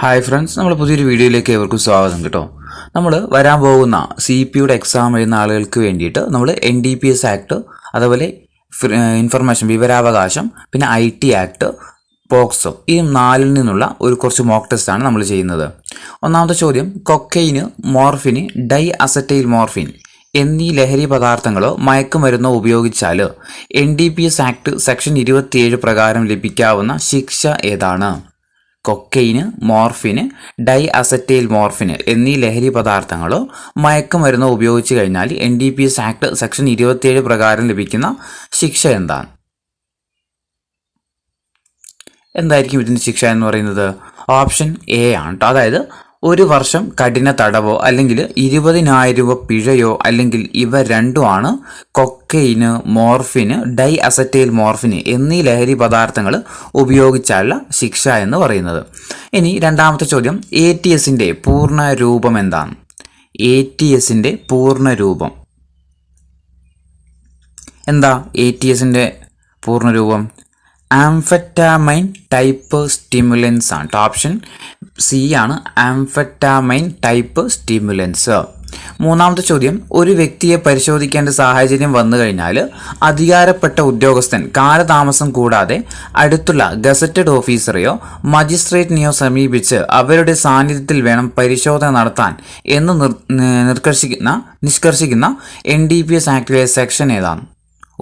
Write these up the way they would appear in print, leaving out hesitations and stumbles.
Hi friends, നമ്മൾ പുതിയൊരു വീഡിയോയിലേക്ക് ഏവർക്കും സ്വാഗതം കേട്ടോ. നമ്മൾ വരാൻ പോകുന്ന CPയുടെ എക്സാം എഴുതുന്ന ആളുകൾക്ക് വേണ്ടിയിട്ട് നമ്മൾ NDPS ആക്ട്, അതുപോലെ ഇൻഫർമേഷൻ വിവരാവകാശം, പിന്നെ IT ആക്ട്, പോക്സോ, ഈ നാലിൽ നിന്നുള്ള കുറച്ച് മോക്ക് ടെസ്റ്റാണ് നമ്മൾ ചെയ്യുന്നത്. ഒന്നാമത്തെ ചോദ്യം, കൊക്കൈന്, മോർഫിന്, ഡൈ അസറ്റൈൽ മോർഫിൻ എന്നീ ലഹരി പദാർത്ഥങ്ങളോ മയക്കുമരുന്നോ ഉപയോഗിച്ചാൽ NDPS ആക്ട് സെക്ഷൻ 27 പ്രകാരം ലഭിക്കാവുന്ന ശിക്ഷ ഏതാണ്? കൊക്കൈന്, മോർഫിന്, ഡൈ അസറ്റൈൽ മോർഫിന് എന്നീ ലഹരി പദാർത്ഥങ്ങളോ മയക്കുമരുന്നോ ഉപയോഗിച്ച് കഴിഞ്ഞാൽ NDPS ആക്ട് സെക്ഷൻ 27 പ്രകാരം ലഭിക്കുന്ന ശിക്ഷ എന്താണ്? എന്തായിരിക്കും ഇതിൻ്റെ ശിക്ഷ എന്ന് പറയുന്നത്? ഓപ്ഷൻ എ ആണ് കേട്ടോ. അതായത് 1 വർഷം കഠിന തടവോ അല്ലെങ്കിൽ 20,000 രൂപ പിഴയോ അല്ലെങ്കിൽ ഇവ രണ്ടുമാണ് കൊക്കൈന്, മോർഫിന്, ഡൈ അസറ്റൈൽ മോർഫിന് എന്നീ ലഹരി പദാർത്ഥങ്ങൾ ഉപയോഗിച്ചുള്ള ശിക്ഷ എന്ന് പറയുന്നത്. ഇനി രണ്ടാമത്തെ ചോദ്യം, ATSൻ്റെ പൂർണ്ണ രൂപം എന്താണ്? ATSൻ്റെ പൂർണ്ണ രൂപം എന്താ? ATSൻ്റെ പൂർണ്ണ രൂപം ആംഫെറ്റാമൈൻ ടൈപ്പ് സ്റ്റിമുലൻസ് ആണ്. ഓപ്ഷൻ സി ആണ്, ആംഫെറ്റാമൈൻ ടൈപ്പ് സ്റ്റിമുലൻസ്. മൂന്നാമത്തെ ചോദ്യം, ഒരു വ്യക്തിയെ പരിശോധിക്കേണ്ട സാഹചര്യം വന്നു കഴിഞ്ഞാൽ അധികാരപ്പെട്ട ഉദ്യോഗസ്ഥൻ കാലതാമസം കൂടാതെ അടുത്തുള്ള ഗസറ്റഡ് ഓഫീസറെയോ മജിസ്ട്രേറ്റിനെയോ സമീപിച്ച് അവരുടെ സാന്നിധ്യത്തിൽ വേണം പരിശോധന നടത്താൻ എന്ന് നിഷ്കർഷിക്കുന്ന NDPS ആക്ടിലെ സെക്ഷൻ ഏതാണ്?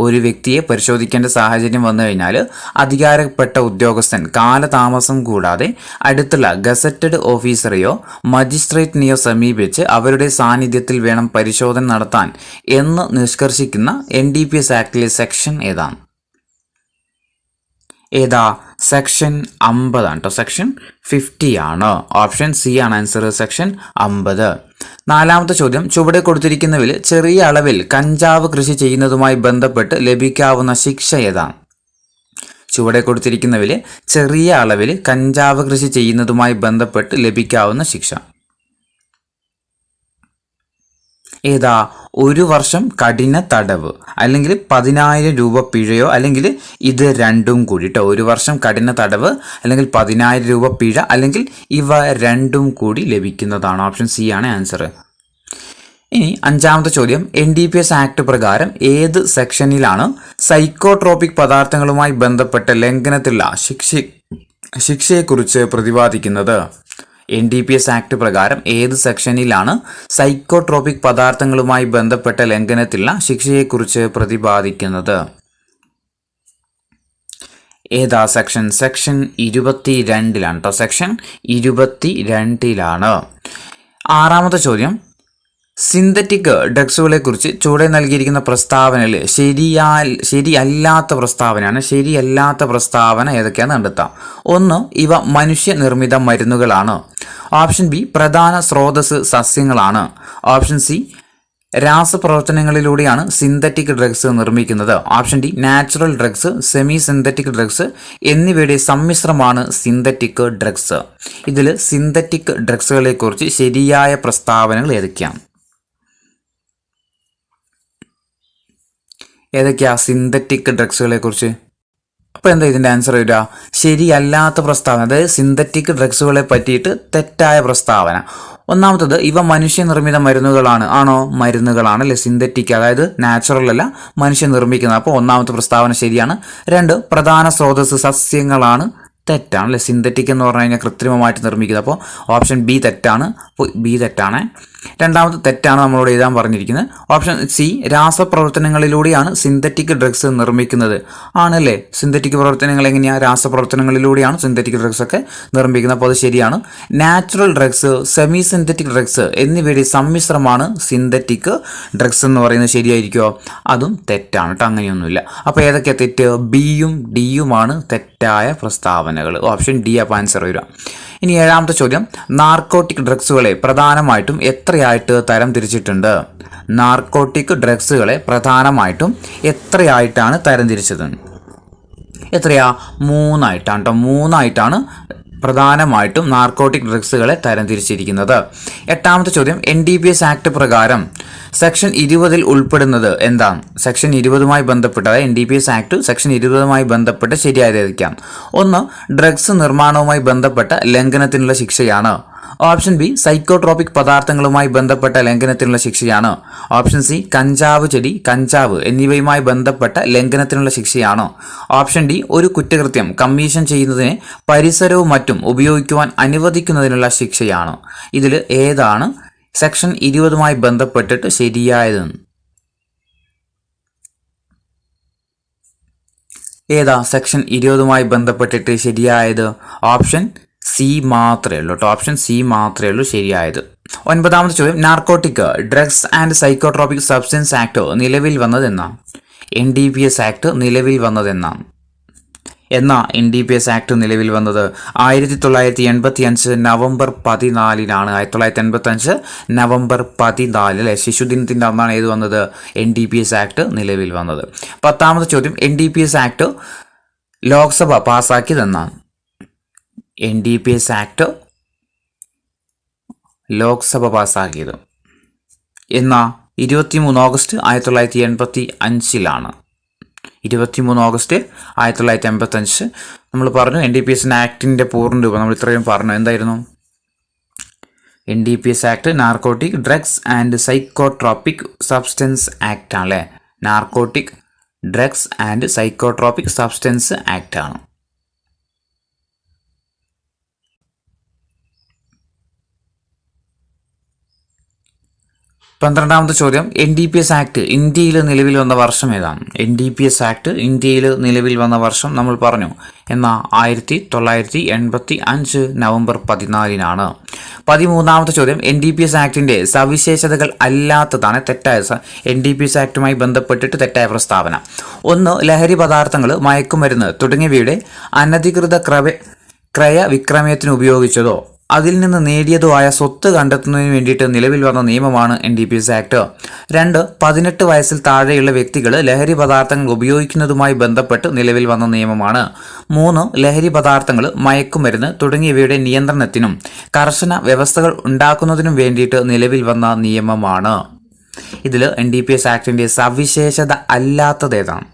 ഒരു വ്യക്തിയെ പരിശോധിക്കേണ്ട സാഹചര്യം വന്നു കഴിഞ്ഞാൽ അധികാരപ്പെട്ട ഉദ്യോഗസ്ഥൻ കാലതാമസം കൂടാതെ അടുത്തുള്ള ഗസറ്റഡ് ഓഫീസറെയോ മജിസ്ട്രേറ്റിനെയോ സമീപിച്ച് അവരുടെ സാന്നിധ്യത്തിൽ വേണം പരിശോധന നടത്താൻ എന്ന് നിഷ്കർഷിക്കുന്ന NDPS ആക്ടിലെ സെക്ഷൻ ഏതാണ്? ഏതാ? സെക്ഷൻ 50 ആണ് കേട്ടോ. സെക്ഷൻ 50 ആണ്. ഓപ്ഷൻ സി ആണ് ആൻസർ, സെക്ഷൻ 50. നാലാമത്തെ ചോദ്യം, ചുവടെ കൊടുത്തിരിക്കുന്നതിൽ ചെറിയ അളവിൽ കഞ്ചാവ് കൃഷി ചെയ്യുന്നതുമായി ബന്ധപ്പെട്ട് ലഭിക്കാവുന്ന ശിക്ഷ ഏതാണ്? ചുവടെ കൊടുത്തിരിക്കുന്നതിൽ ചെറിയ അളവിൽ കഞ്ചാവ് കൃഷി ചെയ്യുന്നതുമായി ബന്ധപ്പെട്ട് ലഭിക്കാവുന്ന ശിക്ഷ ഏതാ? 1 വർഷം കഠിന തടവ് അല്ലെങ്കിൽ 10,000 രൂപ പിഴയോ അല്ലെങ്കിൽ ഇത് രണ്ടും കൂടി കേട്ടോ. 1 വർഷം കഠിന തടവ് അല്ലെങ്കിൽ 10,000 രൂപ പിഴ അല്ലെങ്കിൽ ഇവ രണ്ടും കൂടി ലഭിക്കുന്നതാണ്. ഓപ്ഷൻ സി ആണ് ആൻസർ. ഇനി അഞ്ചാമത്തെ ചോദ്യം, NDPS ആക്ട് പ്രകാരം ഏത് സെക്ഷനിലാണ് സൈക്കോട്രോപിക് പദാർത്ഥങ്ങളുമായി ബന്ധപ്പെട്ട ലംഘനത്തിലുള്ള ശിക്ഷയെക്കുറിച്ച് പ്രതിപാദിക്കുന്നത്? NDPS ആക്ട് പ്രകാരം ഏത് സെക്ഷനിലാണ് സൈക്കോട്രോപിക് പദാർത്ഥങ്ങളുമായി ബന്ധപ്പെട്ട ലംഘനത്തിലുള്ള ശിക്ഷയെക്കുറിച്ച് പ്രതിപാദിക്കുന്നത്? ഏതാ സെക്ഷൻ? സെക്ഷൻ 22ലാണ് കേട്ടോ. സെക്ഷൻ 22ലാണ്. ആറാമത്തെ ചോദ്യം, സിന്തറ്റിക് ഡ്രഗ്സുകളെ കുറിച്ച് ചുവടെ നൽകിയിരിക്കുന്ന പ്രസ്താവനയിൽ ശരിയല്ലാത്ത പ്രസ്താവനയാണ്. ശരിയല്ലാത്ത പ്രസ്താവന ഏതൊക്കെയാണെന്ന് കണ്ടെത്താം. 1, ഇവ മനുഷ്യനിർമ്മിത മരുന്നുകളാണ്. ഓപ്ഷൻ ബി, പ്രധാന സ്രോതസ് സസ്യങ്ങളാണ്. ഓപ്ഷൻ സി, രാസപ്രവർത്തനങ്ങളിലൂടെയാണ് സിന്തറ്റിക് ഡ്രഗ്സ് നിർമ്മിക്കുന്നത്. Option D, natural drugs, semi synthetic drugs എന്നിവയുടെ സമ്മിശ്രമാണ് സിന്തറ്റിക് ഡ്രഗ്സ്. ഇതിൽ സിന്തറ്റിക് ഡ്രഗ്സുകളെ കുറിച്ച് ശരിയായ പ്രസ്താവനകൾ ഏതൊക്കെയാണ്? ഏതൊക്കെയാ സിന്തറ്റിക് ഡ്രഗ്സുകളെ കുറിച്ച്? അപ്പോൾ എന്താ ഇതിൻ്റെ ആൻസർ വരിക? ശരിയല്ലാത്ത പ്രസ്താവന, അതായത് സിന്തറ്റിക് ഡ്രഗ്സുകളെ പറ്റിയിട്ട് തെറ്റായ പ്രസ്താവന. ഒന്നാമത്തത്, ഇവ മനുഷ്യനിർമ്മിത മരുന്നുകളാണ്. ആണോ? മരുന്നുകളാണ് അല്ലേ. സിന്തറ്റിക് അതായത് നാച്ചുറൽ അല്ല, മനുഷ്യൻ നിർമ്മിക്കുന്നത്. അപ്പോൾ ഒന്നാമത്തെ പ്രസ്താവന ശരിയാണ്. 2, പ്രധാന സ്രോതസ് സസ്യങ്ങളാണ്. തെറ്റാണ് അല്ലേ. സിന്തറ്റിക് എന്ന് പറഞ്ഞു കഴിഞ്ഞാൽ കൃത്രിമമായിട്ട് നിർമ്മിക്കുന്നത്. അപ്പോൾ ഓപ്ഷൻ ബി തെറ്റാണ്. അപ്പോൾ ബി തെറ്റാണ്. രണ്ടാമത് തെറ്റാണ് നമ്മളോട് എഴുതാൻ പറഞ്ഞിരിക്കുന്നത്. ഓപ്ഷൻ സി, രാസപ്രവർത്തനങ്ങളിലൂടെയാണ് സിന്തറ്റിക് ഡ്രഗ്സ് നിർമ്മിക്കുന്നത്. ആണല്ലേ. സിന്തറ്റിക് പ്രവർത്തനങ്ങൾ എങ്ങനെയാണ്? രാസപ്രവർത്തനങ്ങളിലൂടെയാണ് സിന്തറ്റിക് ഡ്രഗ്സ് ഒക്കെ നിർമ്മിക്കുന്നത്. അപ്പോൾ അത് ശരിയാണ്. Natural drugs, semi synthetic drugs എന്നിവയുടെ സമ്മിശ്രമാണ് സിന്തറ്റിക് ഡ്രഗ്സ് എന്ന് പറയുന്നത്. ശരിയായിരിക്കുമോ? അതും തെറ്റാണ് കേട്ടോ. അങ്ങനെയൊന്നുമില്ല. അപ്പോൾ ഏതൊക്കെയാണ് തെറ്റ്? ബിയും ഡിയുമാണ് തെറ്റായ പ്രസ്താവനകൾ. ഓപ്ഷൻ ഡി അപ്പോൾ ആൻസർ വരിക. ഇനി ഏഴാമത്തെ ചോദ്യം, നാർക്കോട്ടിക് ഡ്രഗ്സുകളെ പ്രധാനമായിട്ടും എത്രയായിട്ട് തരം തിരിച്ചിട്ടുണ്ട്? നാർക്കോട്ടിക് ഡ്രഗ്സുകളെ പ്രധാനമായിട്ടും എത്രയായിട്ടാണ് തരം തിരിച്ചത്? എത്രയാ? 3 ആയിട്ടാണ് കേട്ടോ. 3 ആയിട്ടാണ് പ്രധാനമായിട്ടും നാർക്കോട്ടിക് ഡ്രഗ്സുകളെ തരംതിരിച്ചിരിക്കുന്നത്. എട്ടാമത്തെ ചോദ്യം, NDPS ആക്ട് പ്രകാരം സെക്ഷൻ 20 ഉൾപ്പെടുന്നത് എന്താണ്? സെക്ഷൻ 20 ബന്ധപ്പെട്ട്, അതായത് NDPS ആക്ട് സെക്ഷൻ 20 ബന്ധപ്പെട്ട് ശരിയായിരിക്കാം. ഒന്ന്, ഡ്രഗ്സ് നിർമ്മാണവുമായി ബന്ധപ്പെട്ട ലംഘനത്തിനുള്ള ശിക്ഷയാണ്. ഓപ്ഷൻ ബി, സൈക്കോട്രോപിക് പദാർത്ഥങ്ങളുമായി ബന്ധപ്പെട്ട ലംഘനത്തിനുള്ള ശിക്ഷയാണ്. ഓപ്ഷൻ സി, കഞ്ചാവ് ചെടി, കഞ്ചാവ് എന്നിവയുമായി ബന്ധപ്പെട്ട ലംഘനത്തിനുള്ള ശിക്ഷയാണ്. ഓപ്ഷൻ ഡി, ഒരു കുറ്റകൃത്യം കമ്മീഷൻ ചെയ്യുന്നതിന് പരിസരവും മറ്റും ഉപയോഗിക്കുവാൻ അനുവദിക്കുന്നതിനുള്ള ശിക്ഷയാണ്. ഇതിൽ ഏതാണ് സെക്ഷൻ 20 ബന്ധപ്പെട്ടിട്ട് ശരിയായതെന്ന്? ഏതാ സെക്ഷൻ 20 ബന്ധപ്പെട്ടിട്ട് ശരിയായത്? ഓപ്ഷൻ സി മാത്രമേ ഉള്ളൂ കേട്ടോ. ഓപ്ഷൻ സി മാത്രമേ ഉള്ളൂ ശരിയായത്. ഒൻപതാമത്തെ ചോദ്യം, narcotic drugs and psychotropic substance act നിലവിൽ വന്നതെന്നാണ്? NDPS ആക്ട് നിലവിൽ വന്നതെന്നാണ്? NDPS ആക്ട് നിലവിൽ വന്നത് 1985 നവംബർ 14 1985 നവംബർ 14 അല്ലെ, ശിശുദിനത്തിൻ്റെ അന്നാണ് ഏത് വന്നത്? NDPS ആക്ട് നിലവിൽ വന്നത്. പത്താമത്തെ ചോദ്യം, NDPS ആക്ട് ലോക്സഭ പാസാക്കിയതെന്നാണ്? NDPS ആക്ട് ലോക്സഭ പാസാക്കിയത് 23 ഓഗസ്റ്റ് 1985. 23 ഓഗസ്റ്റ് 1985 നമ്മൾ പറഞ്ഞു. NDPS ആക്ടിൻ്റെ പൂർണ്ണ രൂപം നമ്മൾ ഇത്രയും പറഞ്ഞു. എന്തായിരുന്നു? NDPS act narcotic drugs and psychotropic substance act ആണ് അല്ലേ? Narcotic drugs and psychotropic substance act ആണ്. പന്ത്രണ്ടാമത്തെ ചോദ്യം, NDPS ആക്ട് ഇന്ത്യയിൽ നിലവിൽ വന്ന വർഷം ഏതാണ്? NDPS ആക്ട് ഇന്ത്യയിൽ നിലവിൽ വന്ന വർഷം നമ്മൾ പറഞ്ഞു. 1985 നവംബർ 14. 13ാമത്തെ ചോദ്യം, NDPS ആക്ടിന്റെ സവിശേഷതകൾ അല്ലാത്തതാണ് തെറ്റായ NDPS ആക്ടുമായി ബന്ധപ്പെട്ടിട്ട് തെറ്റായ പ്രസ്താവന. ഒന്ന്, ലഹരി പദാർത്ഥങ്ങൾ, മയക്കുമരുന്ന് തുടങ്ങിയവയുടെ അനധികൃത ക്രയവിക്രയത്തിന് ഉപയോഗിച്ചതോ അതിൽ നിന്ന് നേടിയതോ ആയ സ്വത്ത് കണ്ടെത്തുന്നതിന് വേണ്ടിയിട്ട് നിലവിൽ വന്ന നിയമമാണ് NDPS ആക്ട്. 2, 18 വയസ്സിൽ താഴെയുള്ള വ്യക്തികൾ ലഹരി പദാർത്ഥങ്ങൾ ഉപയോഗിക്കുന്നതുമായി ബന്ധപ്പെട്ട് നിലവിൽ വന്ന നിയമമാണ്. 3, ലഹരി പദാർത്ഥങ്ങൾ, മയക്കുമരുന്ന് തുടങ്ങിയവയുടെ നിയന്ത്രണത്തിനും കർശന വ്യവസ്ഥകൾ ഉണ്ടാക്കുന്നതിനും വേണ്ടിയിട്ട് നിലവിൽ വന്ന നിയമമാണ്. ഇതിൽ NDPS ആക്ടിന്റെ സവിശേഷത അല്ലാത്തത് ഏതാണ്?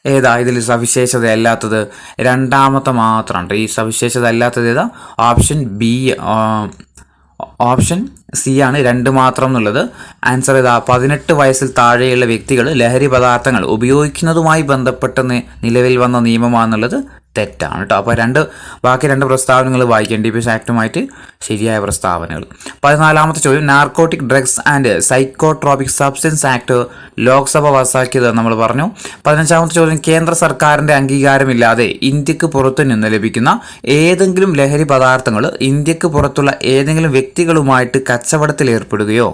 ഏതാ ഇതിൽ സവിശേഷത അല്ലാത്തത്? രണ്ടാമത്തെ മാത്രമാണ് ഈ സവിശേഷത അല്ലാത്തത്. ഏതാ? ഓപ്ഷൻ ബി, ഓപ്ഷൻ സി ആണ് 2 മാത്രം എന്നുള്ളത്. ആൻസർ ഏതാ? 18 വയസ്സിൽ താഴെയുള്ള വ്യക്തികൾ ലഹരി പദാർത്ഥങ്ങൾ ഉപയോഗിക്കുന്നതുമായി ബന്ധപ്പെട്ട് നിലവിൽ വന്ന നിയമമാണെന്നുള്ളത് തെറ്റാണ് കേട്ടോ. അപ്പോൾ ബാക്കി 2 പ്രസ്താവനകൾ വായിക്കുക, NDPS ആക്ടുമായിട്ട് ശരിയായ പ്രസ്താവനകൾ. 14ാമത്തെ ചോദ്യം, narcotic drugs and psychotropic substance act Lok Sabha പാസാക്കിയത് നമ്മൾ പറഞ്ഞു. 15ാമത്തെ ചോദ്യം, കേന്ദ്ര സർക്കാരിൻ്റെ അംഗീകാരമില്ലാതെ ഇന്ത്യക്ക് പുറത്തു നിന്ന് ലഭിക്കുന്ന ഏതെങ്കിലും ലഹരി പദാർത്ഥങ്ങൾ ഇന്ത്യക്ക് പുറത്തുള്ള ഏതെങ്കിലും വ്യക്തികളുമായിട്ട് കച്ചവടത്തിൽ ഏർപ്പെടുകയോ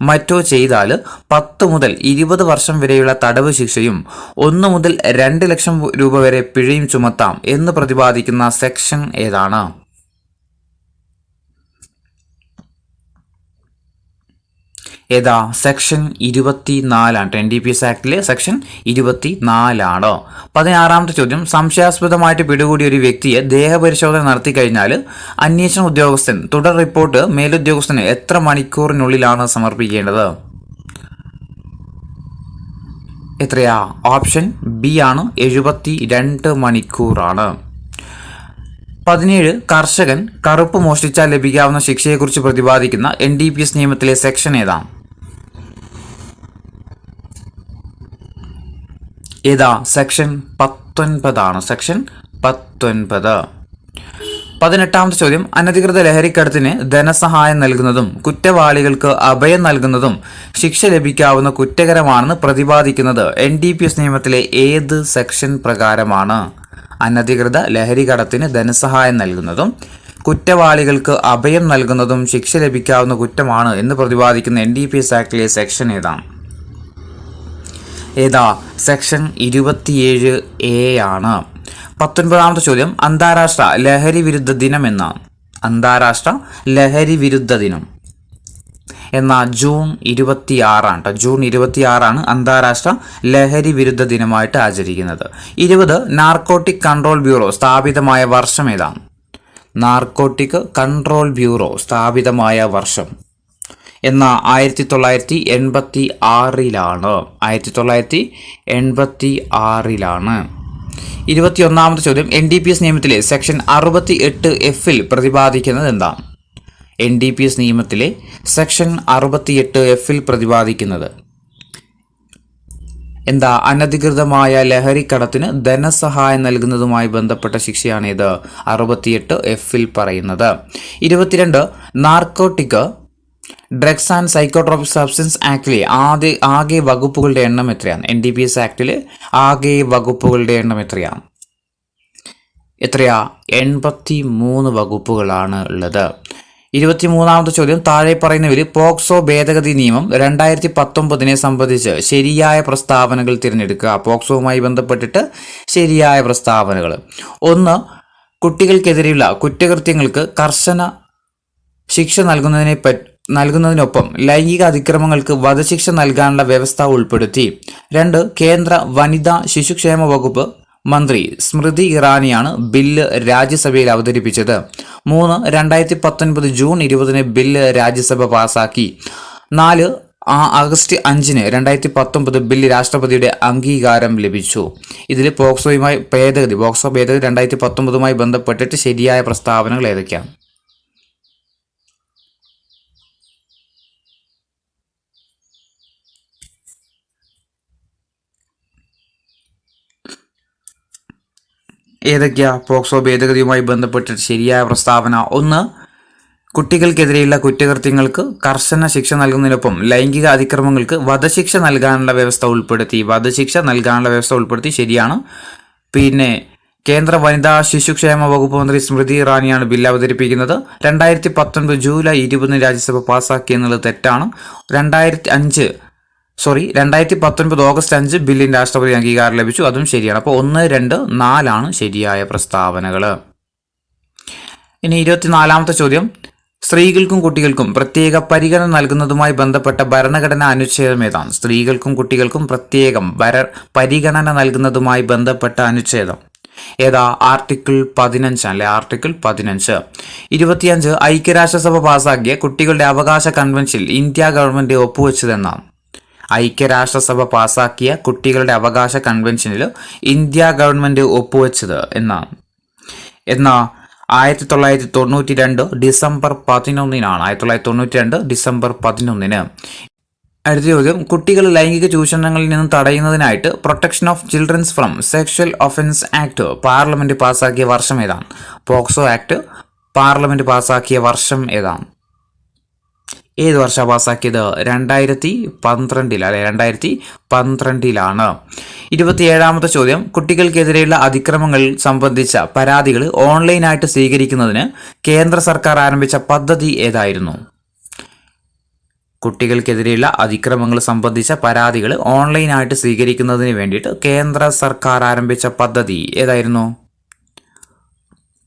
മറ്റോ ചെയ്താൽ 10 മുതൽ 20 വർഷം വരെയുള്ള തടവ് ശിക്ഷയും 1 മുതൽ 2 ലക്ഷം രൂപ വരെ പിഴയും ചുമത്താം എന്ന് പ്രതിപാദിക്കുന്ന സെക്ഷൻ ഏതാണ്? ഏതാ? സെക്ഷൻ 24 NDPS ആക്ടിലെ സെക്ഷൻ 24. 16ാമത്തെ ചോദ്യം, സംശയാസ്പദമായിട്ട് പിടികൂടിയ ഒരു വ്യക്തിയെ ദേഹപരിശോധന നടത്തി കഴിഞ്ഞാൽ അന്വേഷണ ഉദ്യോഗസ്ഥൻ തുടർ റിപ്പോർട്ട് മേലുദ്യോഗസ്ഥന് എത്ര മണിക്കൂറിനുള്ളിലാണ് സമർപ്പിക്കേണ്ടത്? എത്രയാ? ഓപ്ഷൻ ബി ആണ്, 72 മണിക്കൂറാണ്. 17, കർഷകൻ കറുപ്പ് മോഷ്ടിച്ചാൽ ലഭിക്കാവുന്ന ശിക്ഷയെക്കുറിച്ച് പ്രതിപാദിക്കുന്ന NDPS നിയമത്തിലെ സെക്ഷൻ ഏതാണ്? ഏതാ? സെക്ഷൻ 19 ആണ്. സെക്ഷൻ 19. 18ാമത്തെ ചോദ്യം, അനധികൃത ലഹരിക്കടത്തിന് ധനസഹായം നൽകുന്നതും കുറ്റവാളികൾക്ക് അഭയം നൽകുന്നതും ശിക്ഷ ലഭിക്കാവുന്ന കുറ്റകരമാണെന്ന് പ്രതിപാദിക്കുന്നത് NDPS നിയമത്തിലെ ഏത് സെക്ഷൻ പ്രകാരമാണ്? അനധികൃത ലഹരിക്കടത്തിന് ധനസഹായം നൽകുന്നതും കുറ്റവാളികൾക്ക് അഭയം നൽകുന്നതും ശിക്ഷ ലഭിക്കാവുന്ന കുറ്റമാണ് എന്ന് പ്രതിപാദിക്കുന്ന NDPS ആക്ടിലെ സെക്ഷൻ ഏതാണ്? ഏതാ? സെക്ഷൻ 27A ആണ്. 19ാമത്തെ ചോദ്യം, അന്താരാഷ്ട്ര ലഹരി വിരുദ്ധ ദിനം എന്നാണ്? അന്താരാഷ്ട്ര ലഹരി വിരുദ്ധ ദിനം എന്നാൽ ജൂൺ 26 കേട്ടോ. ജൂൺ 26 അന്താരാഷ്ട്ര ലഹരി വിരുദ്ധ ദിനമായിട്ട് ആചരിക്കുന്നത്. 20 നാർക്കോട്ടിക് കൺട്രോൾ ബ്യൂറോ സ്ഥാപിതമായ വർഷം ഏതാണ്? നാർക്കോട്ടിക് കൺട്രോൾ ബ്യൂറോ സ്ഥാപിതമായ വർഷം എന്നാൽ 1986 1986 21 ചോദ്യം, NDPS നിയമത്തിലെ സെക്ഷൻ 68F പ്രതിപാദിക്കുന്നത് എന്താണ്? NDPS നിയമത്തിലെ സെക്ഷൻ 68F പ്രതിപാദിക്കുന്നത് എന്താ? അനധികൃതമായ ലഹരിക്കടത്തിന് ധനസഹായം നൽകുന്നതുമായി ബന്ധപ്പെട്ട ശിക്ഷയാണ് ഇത് 68F പറയുന്നത്. 22 narcotic drugs and psychotropic substance ആക്ടിലെ ആകെ വകുപ്പുകളുടെ എണ്ണം എത്രയാണ്? NDPS ആക്ടിലെ ആകെ വകുപ്പുകളുടെ എണ്ണം എത്രയാ? 83 വകുപ്പുകളാണ് ഉള്ളത്. 23 ചോദ്യം, താഴെ പറയുന്നവരിൽ പോക്സോ ഭേദഗതി നിയമം 2019 സംബന്ധിച്ച് ശരിയായ പ്രസ്താവനകൾ തിരഞ്ഞെടുക്കുക. പോക്സോവുമായി ബന്ധപ്പെട്ടിട്ട് ശരിയായ പ്രസ്താവനകൾ. 1 കുട്ടികൾക്കെതിരെയുള്ള കുറ്റകൃത്യങ്ങൾക്ക് കർശന ശിക്ഷ നൽകുന്നതിനൊപ്പം ലൈംഗിക അതിക്രമങ്ങൾക്ക് വധശിക്ഷ നൽകാനുള്ള വ്യവസ്ഥ ഉൾപ്പെടുത്തി. 2 കേന്ദ്ര വനിതാ ശിശുക്ഷേമ വകുപ്പ് മന്ത്രി സ്മൃതി ഇറാനിയാണ് ബില്ല് രാജ്യസഭയിൽ അവതരിപ്പിച്ചത്. 3 2019 ജൂൺ 20 ബില്ല് രാജ്യസഭ പാസാക്കി. 4 ആഗസ്റ്റ് 5 2019 ബില്ല് രാഷ്ട്രപതിയുടെ അംഗീകാരം ലഭിച്ചു. ഇതിൽ പോക്സോ ഭേദഗതി 2019 ബന്ധപ്പെട്ടിട്ട് ശരിയായ പ്രസ്താവനകൾ ഏതൊക്കെയാണ്? ഏതൊക്കെയാ പോക്സോ ഭേദഗതിയുമായി ബന്ധപ്പെട്ടിട്ട് ശരിയായ പ്രസ്താവന? 1 കുട്ടികൾക്കെതിരെയുള്ള കുറ്റകൃത്യങ്ങൾക്ക് കർശന ശിക്ഷ നൽകുന്നതിനൊപ്പം ലൈംഗിക അതിക്രമങ്ങൾക്ക് വധശിക്ഷ നൽകാനുള്ള വ്യവസ്ഥ ഉൾപ്പെടുത്തി ശരിയാണ്. പിന്നെ കേന്ദ്ര വനിതാ ശിശുക്ഷേമ വകുപ്പ് മന്ത്രി സ്മൃതി ഇറാനിയാണ് ബില്ല് അവതരിപ്പിക്കുന്നത്. 2019 ജൂലൈ 20 രാജ്യസഭ പാസാക്കി എന്നുള്ളത് തെറ്റാണ്. 2019 ഓഗസ്റ്റ് 5 ബില്ലിന് രാഷ്ട്രപതി അംഗീകാരം ലഭിച്ചു, അതും ശരിയാണ്. അപ്പോൾ 1, 2, 4 ശരിയായ പ്രസ്താവനകൾ. ഇനി 24 ചോദ്യം, സ്ത്രീകൾക്കും കുട്ടികൾക്കും പ്രത്യേക പരിഗണന നൽകുന്നതുമായി ബന്ധപ്പെട്ട ഭരണഘടനാ അനുച്ഛേദം ഏതാണ്? സ്ത്രീകൾക്കും കുട്ടികൾക്കും പ്രത്യേകം പരിഗണന നൽകുന്നതുമായി ബന്ധപ്പെട്ട അനുച്ഛേദം ഏതാ? ആർട്ടിക്കിൾ 15 അല്ലെ? ആർട്ടിക്കിൾ 15. 25 ഐക്യരാഷ്ട്രസഭ പാസാക്കിയ കുട്ടികളുടെ അവകാശ കൺവെൻഷനിൽ ഇന്ത്യ ഗവൺമെന്റ് ഒപ്പുവെച്ചതെന്നാണ്? ഐക്യരാഷ്ട്രസഭ പാസാക്കിയ കുട്ടികളുടെ അവകാശ കൺവെൻഷനിൽ ഇന്ത്യ ഗവൺമെന്റ് ഒപ്പുവെച്ചത് എന്നാണ്? 1992 ഡിസംബർ 11 1992 ഡിസംബർ 11. അടുത്ത ചോദ്യം, കുട്ടികൾ ലൈംഗിക ചൂഷണങ്ങളിൽ നിന്നും തടയുന്നതിനായിട്ട് protection of childrens from sexual offence act parliament പാസാക്കിയ വർഷം ഏതാണ്? പോക്സോ ആക്ട് പാർലമെന്റ് പാസാക്കിയ വർഷം ഏതാണ്? ഏത് വർഷമാണ് പാസാക്കിയത്? 2012 അല്ലെ? 2012. 27 ചോദ്യം, കുട്ടികൾക്കെതിരെയുള്ള അതിക്രമങ്ങൾ സംബന്ധിച്ച പരാതികൾ ഓൺലൈനായിട്ട് സ്വീകരിക്കുന്നതിന് കേന്ദ്ര സർക്കാർ ആരംഭിച്ച പദ്ധതി ഏതായിരുന്നു? കുട്ടികൾക്കെതിരെയുള്ള അതിക്രമങ്ങൾ സംബന്ധിച്ച പരാതികൾ ഓൺലൈനായിട്ട് സ്വീകരിക്കുന്നതിന് വേണ്ടിയിട്ട് കേന്ദ്ര സർക്കാർ ആരംഭിച്ച പദ്ധതി ഏതായിരുന്നു?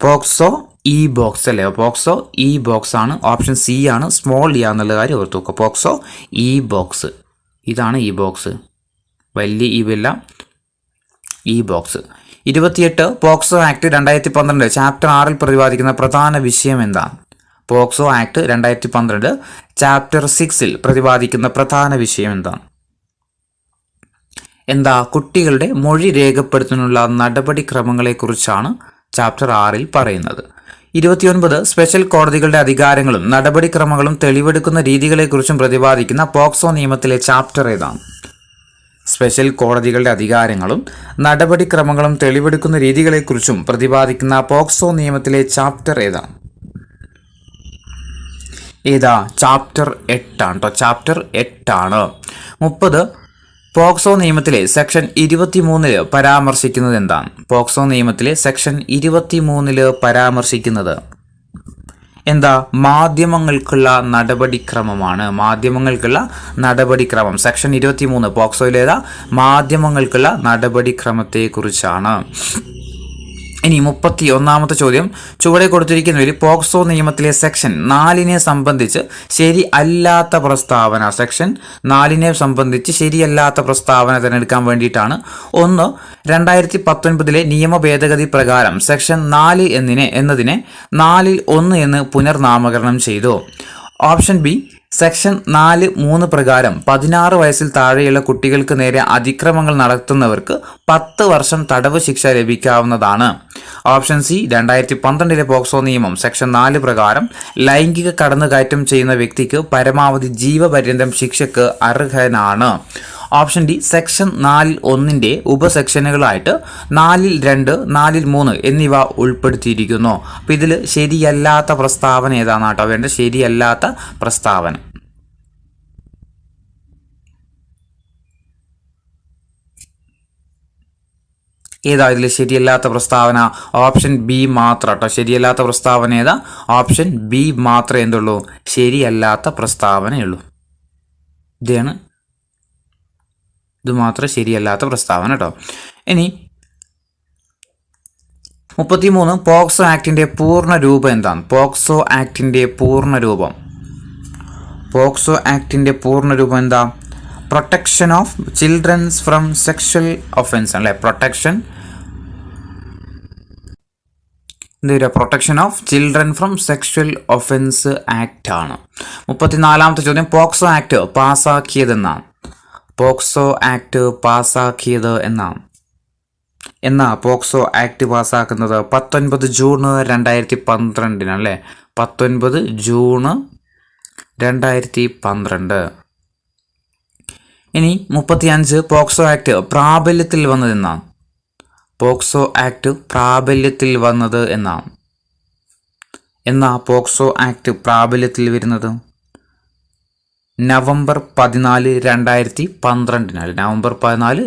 പോക്സോ ഇ ബോക്സ് അല്ലേ? പോക്സോ ഇ ബോക്സ് ആണ്. ഓപ്ഷൻ സി ആണ്. സ്മോൾ ഇ എന്നുള്ള കാര്യം ഓർത്ത് നോക്കുക. പോക്സോ ഇ ബോക്സ്, ഇതാണ് ഇ ബോക്സ്, വലിയ ഇ ഇല്ല, E box. 28 POCSO act 2012 chapter 6 പ്രതിപാദിക്കുന്ന പ്രധാന വിഷയം എന്താണ്? പോക്സോ ആക്ട് 2012 ചാപ്റ്റർ 6 പ്രതിപാദിക്കുന്ന പ്രധാന വിഷയം എന്താണ്? കുട്ടികളുടെ മൊഴി രേഖപ്പെടുത്തുന്നതിനുള്ള നടപടിക്രമങ്ങളെക്കുറിച്ചാണ് ചാപ്റ്റർ 6 പറയുന്നത്. 29 സ്പെഷ്യൽ കോടതികളുടെ അധികാരങ്ങളും നടപടിക്രമങ്ങളും തെളിവെടുക്കുന്ന രീതികളെക്കുറിച്ചും പ്രതിപാദിക്കുന്ന പോക്സോ നിയമത്തിലെ ചാപ്റ്റർ ഏതാണ്? സ്പെഷ്യൽ കോടതികളുടെ അധികാരങ്ങളും നടപടിക്രമങ്ങളും തെളിവെടുക്കുന്ന രീതികളെക്കുറിച്ചും പ്രതിപാദിക്കുന്ന പോക്സോ നിയമത്തിലെ ചാപ്റ്റർ ഏതാണ്? ചാപ്റ്റർ 8 ആണ് കേട്ടോ. ചാപ്റ്റർ 8 ആണ്. 30 പോക്സോ നിയമത്തിലെ സെക്ഷൻ 23 പരാമർശിക്കുന്നത് എന്താണ്? പോക്സോ നിയമത്തിലെ സെക്ഷൻ 23 പരാമർശിക്കുന്നത് മാധ്യമങ്ങൾക്കുള്ള നടപടിക്രമമാണ്. മാധ്യമങ്ങൾക്കുള്ള നടപടിക്രമം സെക്ഷൻ 23 പോക്സോയിലേതാ? മാധ്യമങ്ങൾക്കുള്ള നടപടിക്രമത്തെ കുറിച്ചാണ്. ഇനി 31ാമത്തെ ചോദ്യം, ചുവടെ കൊടുത്തിരിക്കുന്നതിൽ പോക്സോ നിയമത്തിലെ സെക്ഷൻ 4 സംബന്ധിച്ച് ശരി അല്ലാത്ത പ്രസ്താവന, സെക്ഷൻ 4 സംബന്ധിച്ച് ശരിയല്ലാത്ത പ്രസ്താവന തിരഞ്ഞെടുക്കാൻ വേണ്ടിയിട്ടാണ്. 2019 നിയമ ഭേദഗതി പ്രകാരം സെക്ഷൻ 4 എന്നതിനെ 4-1 എന്ന് പുനർനാമകരണം ചെയ്തു. ഓപ്ഷൻ ബി, സെക്ഷൻ 4(3) പ്രകാരം 16 വയസ്സിൽ താഴെയുള്ള കുട്ടികൾക്ക് നേരെ അതിക്രമങ്ങൾ നടത്തുന്നവർക്ക് 10 വർഷം തടവ് ശിക്ഷ ലഭിക്കാവുന്നതാണ്. ഓപ്ഷൻ സി, 2012 പോക്സോ നിയമം സെക്ഷൻ 4 പ്രകാരം ലൈംഗിക കടന്നുകയറ്റം ചെയ്യുന്ന വ്യക്തിക്ക് പരമാവധി ജീവപര്യന്തം ശിക്ഷയ്ക്ക് അർഹനാണ്. ഓപ്ഷൻ ഡി, സെക്ഷൻ 4(1) ഉപസെക്ഷനുകളായിട്ട് 4(2), 4(3) എന്നിവ ഉൾപ്പെടുത്തിയിരിക്കുന്നു. അപ്പം ഇതിൽ ശരിയല്ലാത്ത പ്രസ്താവന ഏതാണ് കേട്ടോ വേണ്ട? ശരിയല്ലാത്ത പ്രസ്താവന ഏതാ? ഇതിൽ ശരിയല്ലാത്ത പ്രസ്താവന ഓപ്ഷൻ ബി മാത്രം കേട്ടോ. ശരിയല്ലാത്ത പ്രസ്താവന ഏതാ? ഓപ്ഷൻ ബി മാത്രമേ എന്തുള്ളൂ? ശരിയല്ലാത്ത പ്രസ്താവനയുള്ളൂ. ഇത് മാത്രം ശരിയല്ലാത്ത പ്രസ്താവന കേട്ടോ. ഇനി 33, പോക്സോ ആക്ടിന്റെ പൂർണ്ണ രൂപം എന്താണ്? പോക്സോ ആക്ടിന്റെ പൂർണ്ണ രൂപം എന്താ? Protection of childrens from sexual offence അല്ലേ? Protection of children from sexual offence act ആണ്. 34ാമത്തെ ചോദ്യം, പോക്സോ ആക്ട് പാസ്സാക്കിയതെന്നാണ്. പോക്സോ ആക്ട് പാസ്സാക്കിയത് എന്നാ പോക്സോ ആക്ട് പാസ്സാക്കുന്നത് 19 ജൂൺ 2012 അല്ലേ? 19 ജൂൺ 2012. ഇനി 35, പോക്സോ ആക്ട് പ്രാബല്യത്തിൽ വന്നതെന്നാണ്. പോക്സോ ആക്ട് പ്രാബല്യത്തിൽ വന്നത് എന്നാ പോക്സോ ആക്ട് പ്രാബല്യത്തിൽ വരുന്നത്? November 14, 2012 November 14,